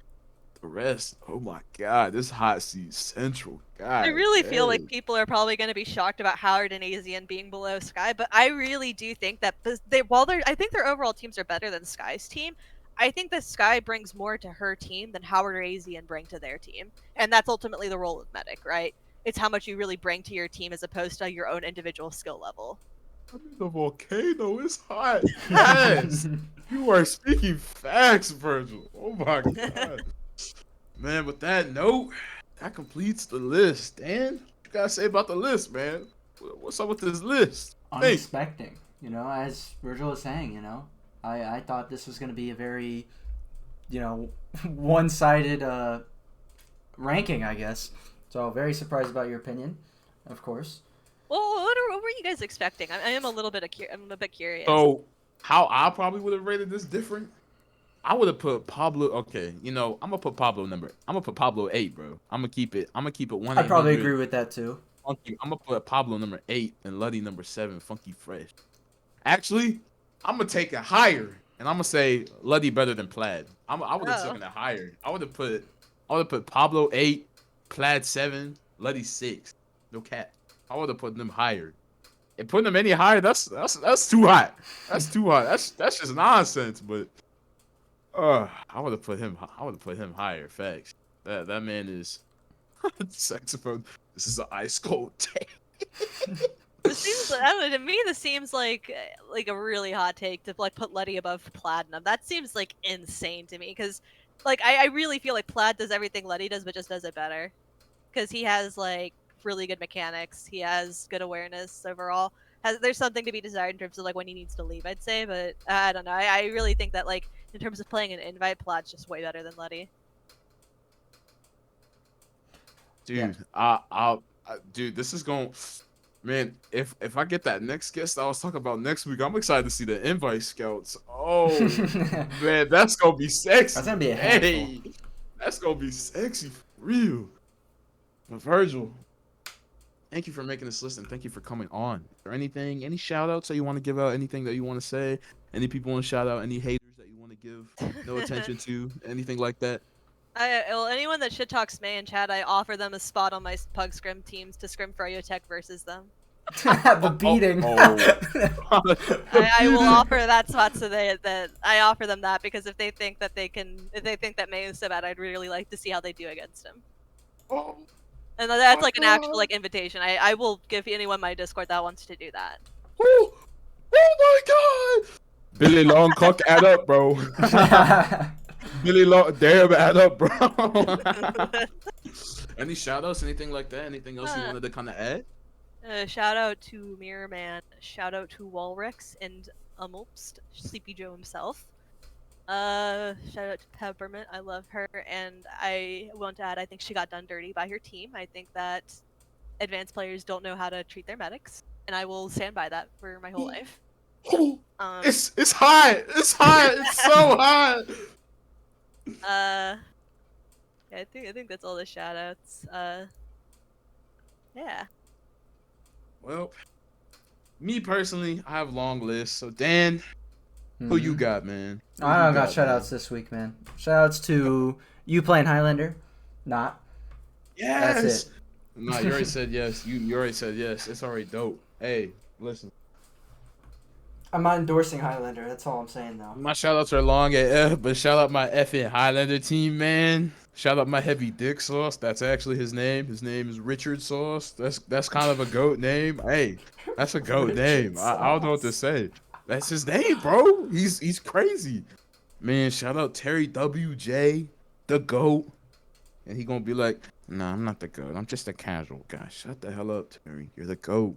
the rest, oh my god, this hot seat central. God, I really feel like people are probably going to be shocked about Howard and Asian being below Sky, but I really do think that I think their overall teams are better than Sky's team. I think that Sky brings more to her team than Howard or Asian bring to their team, and that's ultimately the role of medic, right? It's how much you really bring to your team as opposed to your own individual skill level. I mean, the volcano is hot. Yes, you are speaking facts, Virgil. Oh my god, man. With that note, that completes the list. Dan, what you gotta say about the list, man? What's up with this list? Unexpected, you know, as Virgil was saying, you know, I thought this was going to be a very, you know, one-sided ranking, I guess. So very surprised about your opinion, of course. Well, what were you guys expecting? I am a little bit I'm a bit curious. So, how I probably would have rated this different? I would have put Pablo. Okay, you know, I'm gonna put Pablo 8, bro. I'm gonna keep it 1. I probably agree with that too. I'm gonna put Pablo number 8 and Luddy number 7. Funky Fresh. Actually, I'm gonna take it higher, and I'm gonna say Luddy better than Plaid. I would have taken it higher. I would have put Pablo 8, Plaid 7, Luddy 6. No cap. I would have put them higher. And putting them any higher, that's too hot. That's too hot. That's just nonsense. But I would have put him higher. Facts. That man is saxophone. This is an ice cold take. This seems, I don't know, to me this seems like a really hot take to like put Letty above Platinum. That seems like insane to me because like I really feel like Plaid does everything Letty does but just does it better. Because he has like really good mechanics, he has good awareness overall. There's something to be desired in terms of like when he needs to leave, I'd say, but I don't know. I really think that like in terms of playing an invite, Plaid's just way better than Letty. Dude, dude, this is going. Man, if I get that next guest I was talking about next week, I'm excited to see the invite scouts. Oh man, that's gonna be sexy. That's gonna be a handful. Hey, that's gonna be sexy for real. But Virgil, Thank you for making this list, and thank you for coming on. Is there any shout outs that you want to give out? Anything that you want to say? Any people want to shout out? Any haters that you want to give no attention to? Anything like that? Well, anyone that shit talks May in chat, I offer them a spot on my Pug Scrim teams to scrim for Iotech versus them. The beating. I will offer that spot so that I offer them that, because if they think that May is so bad, I'd really like to see how they do against him. Oh. And that's like an actual like invitation. I will give anyone my Discord that wants to do that. Oh my god! Billy Longcock, add up, bro. Billy Long, damn, add up, bro. Any shout outs, anything like that? Anything else you wanted to kind of add? Shout out to Mirror Man. Shout out to Walrix and Umulpst, Sleepy Joe himself. Shout out to Peppermint. I love her, and I want to add, I think she got done dirty by her team. I think that advanced players don't know how to treat their medics, and I will stand by that for my whole life. It's hot. It's hot. It's so hot. Yeah, I think that's all the shout outs. Yeah. Well, me personally, I have a long list. So Dan, who you got, man? I don't got shoutouts this week, man. Shoutouts to you playing Highlander. Not. Yes. That's it. Nah, you already said yes. You already said yes. It's already dope. Hey, listen. I'm not endorsing Highlander. That's all I'm saying, though. My shoutouts are long AF, but shout out my effing Highlander team, man. Shout out my heavy dick sauce. That's actually his name. His name is Richard Sauce. That's kind of a goat name. Hey, that's a goat name. I don't know what to say. That's his name, bro. He's crazy. Man, shout out Terry WJ, the GOAT. And he gonna be like, nah, I'm not the GOAT. I'm just a casual guy. Shut the hell up, Terry. You're the GOAT.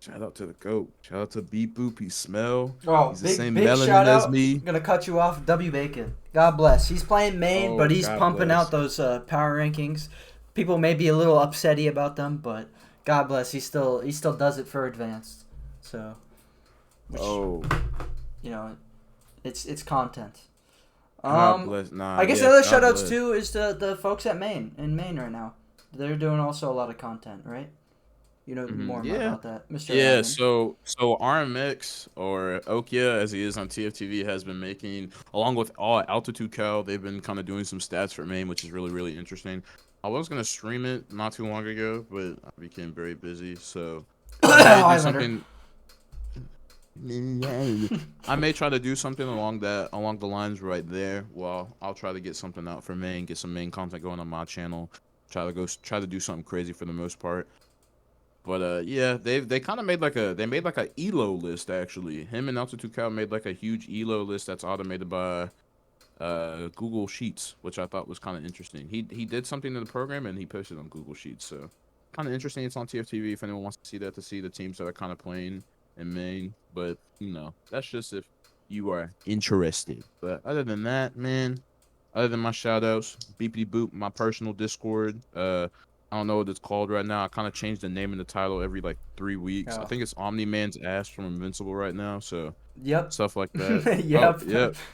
Shout out to the GOAT. Shout out to Beep Boop. He smell. Oh, he's big, the same big melanin shout as out. me. I'm gonna cut you off. W Bacon. God bless. He's playing main, but he's God pumping bless. out those power rankings. People may be a little upsetty about them, but God bless. He still does it for advanced. So. Which, you know, it's content. God bless. Nah, I guess yeah, the other God shoutouts bless. too is the folks at Maine right now. They're doing also a lot of content, right? You know more about that, Mr. Yeah, Ryan. so RMX, or Okia as he is on TFTV, has been making, along with all Altitude Cal, they've been kind of doing some stats for Maine, which is really, really interesting. I was going to stream it not too long ago, but I became very busy, so I may do something. I may try to do something along the lines right there. Well, I'll try to get something out for Maine, get some Maine content going on my channel. Try to do something crazy for the most part. But yeah, they kind of made like a ELO list actually. Him and Altitude Cal made like a huge ELO list that's automated by Google Sheets, which I thought was kind of interesting. He did something in the program and he posted on Google Sheets, so kind of interesting. It's on TFTV if anyone wants to see that, to see the teams that are kind of playing in Maine. But you know, that's just if you are interested. But other than that, man, other than my shout outs, beepity boop, my personal Discord, I don't know what it's called right now. I kind of changed the name and the title every like 3 weeks. I think it's Omni-Man's Ass from Invincible right now. So yep, stuff like that. yep,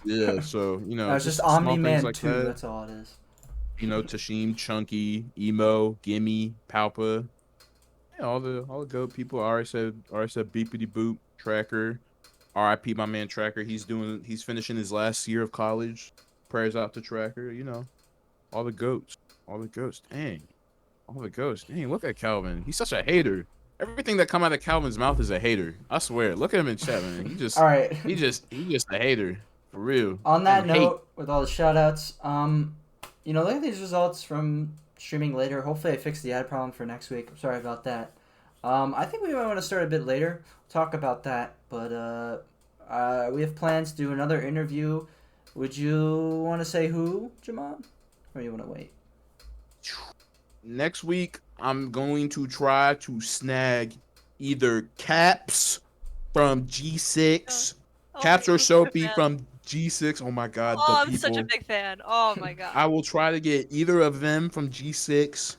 yeah. So you know, it's just Omni-Man like 2. That's all it is. You know, Tashim, Chunky, Emo, Gimme, Palpa. Yeah, all the GOAT people. I already said beepity boop, Tracker. R.I.P. my man Tracker. He's finishing his last year of college. Prayers out to Tracker. You know, all the GOATs. Dang. All the ghosts. Dang, look at Calvin. He's such a hater. Everything that come out of Calvin's mouth is a hater. I swear. Look at him in chat, man. He just all right. He just a hater. For real. On that note, with all the shoutouts, you know, look at these results from streaming later. Hopefully I fix the ad problem for next week. I'm sorry about that. I think we might want to start a bit later. Talk about that. But we have plans to do another interview. Would you want to say who, Jemond? Or you want to wait? Next week, I'm going to try to snag either Caps from G6, Caps or Soapy from G6. Oh my God, I'm such a big fan. Oh my God. I will try to get either of them from G6,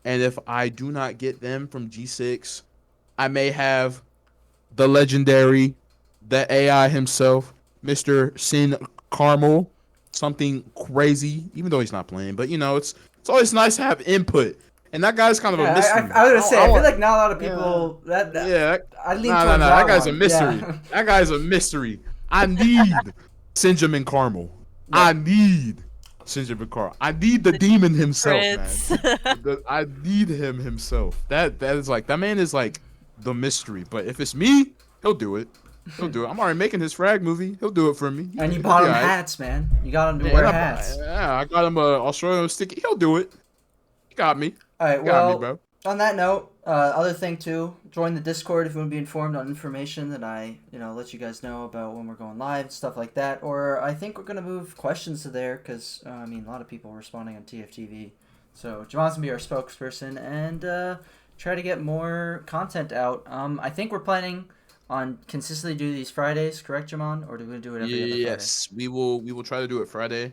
and if I do not get them from G6, I may have the legendary, the AI himself, Mr. Sin Carmel, something crazy, even though he's not playing. But you know, it's always nice to have input. and that guy's kind of a mystery. I was gonna say, I feel like not a lot of people. I lean towards that. That guy's a one. mystery. Yeah. That guy's a mystery. I need Benjamin Carmel. Yeah. I need Benjamin Carmel. I need the demon himself, Prince. man. I need him himself. That is like, that man is like the mystery. But if it's me, he'll do it. He'll do it. I'm already making his frag movie. He'll do it for me. And you bought him hats, man. You got him to wear hats. Yeah, I got him a Australian sticky. He'll do it. He got me. All right. He got me, Well, bro. on that note, other thing too, join the Discord if you want to be informed on information that I, let you guys know about when we're going live, stuff like that. Or I think we're gonna move questions to there because a lot of people are responding on TFTV. So Jemond's gonna be our spokesperson and try to get more content out. I think we're planning on consistently do these Fridays, correct, Jemond? Or do we do it every other Friday? Yes, we will try to do it Friday,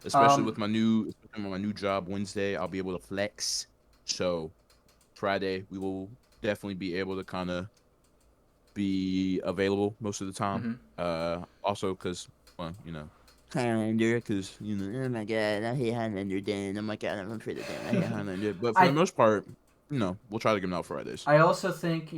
especially with my new job Wednesday. I'll be able to flex. So Friday we will definitely be able to kind of be available most of the time. Also because Highlander, because oh my god, I hate Highlander. Dan, oh my god, I'm afraid of Dan. I hate Highlander. But for the most part, we'll try to get them out Fridays. I also think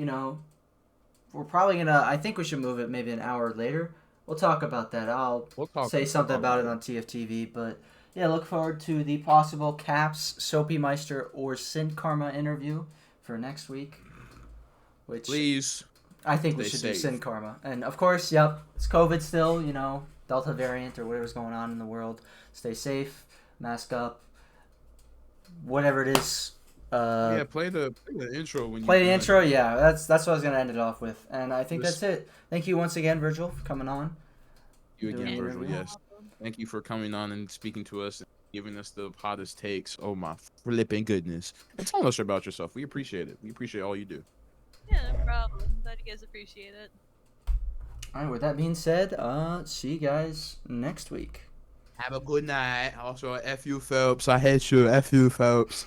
we're probably gonna. I think we should move it maybe an hour later. We'll talk about that. I'll say something about it on TFTV. But yeah, look forward to the possible Caps, Soapy Meister, or Sin Karma interview for next week. Which please, I think we should do Sin Karma. And of course, it's COVID still. Delta variant or whatever's going on in the world. Stay safe, mask up, whatever it is. Play the intro when you play the intro. Yeah, that's what I was gonna end it off with, and I think that's it. Thank you once again, Virgil, for coming on. You again, Virgil. Yes, thank you for coming on and speaking to us, and giving us the hottest takes. Oh my flipping goodness! And telling us about yourself. We appreciate it. We appreciate all you do. Yeah, no problem. Glad you guys appreciate it. All right. With that being said, see you guys next week. Have a good night. Also, F you, Phelps. I hate you. F you, Phelps.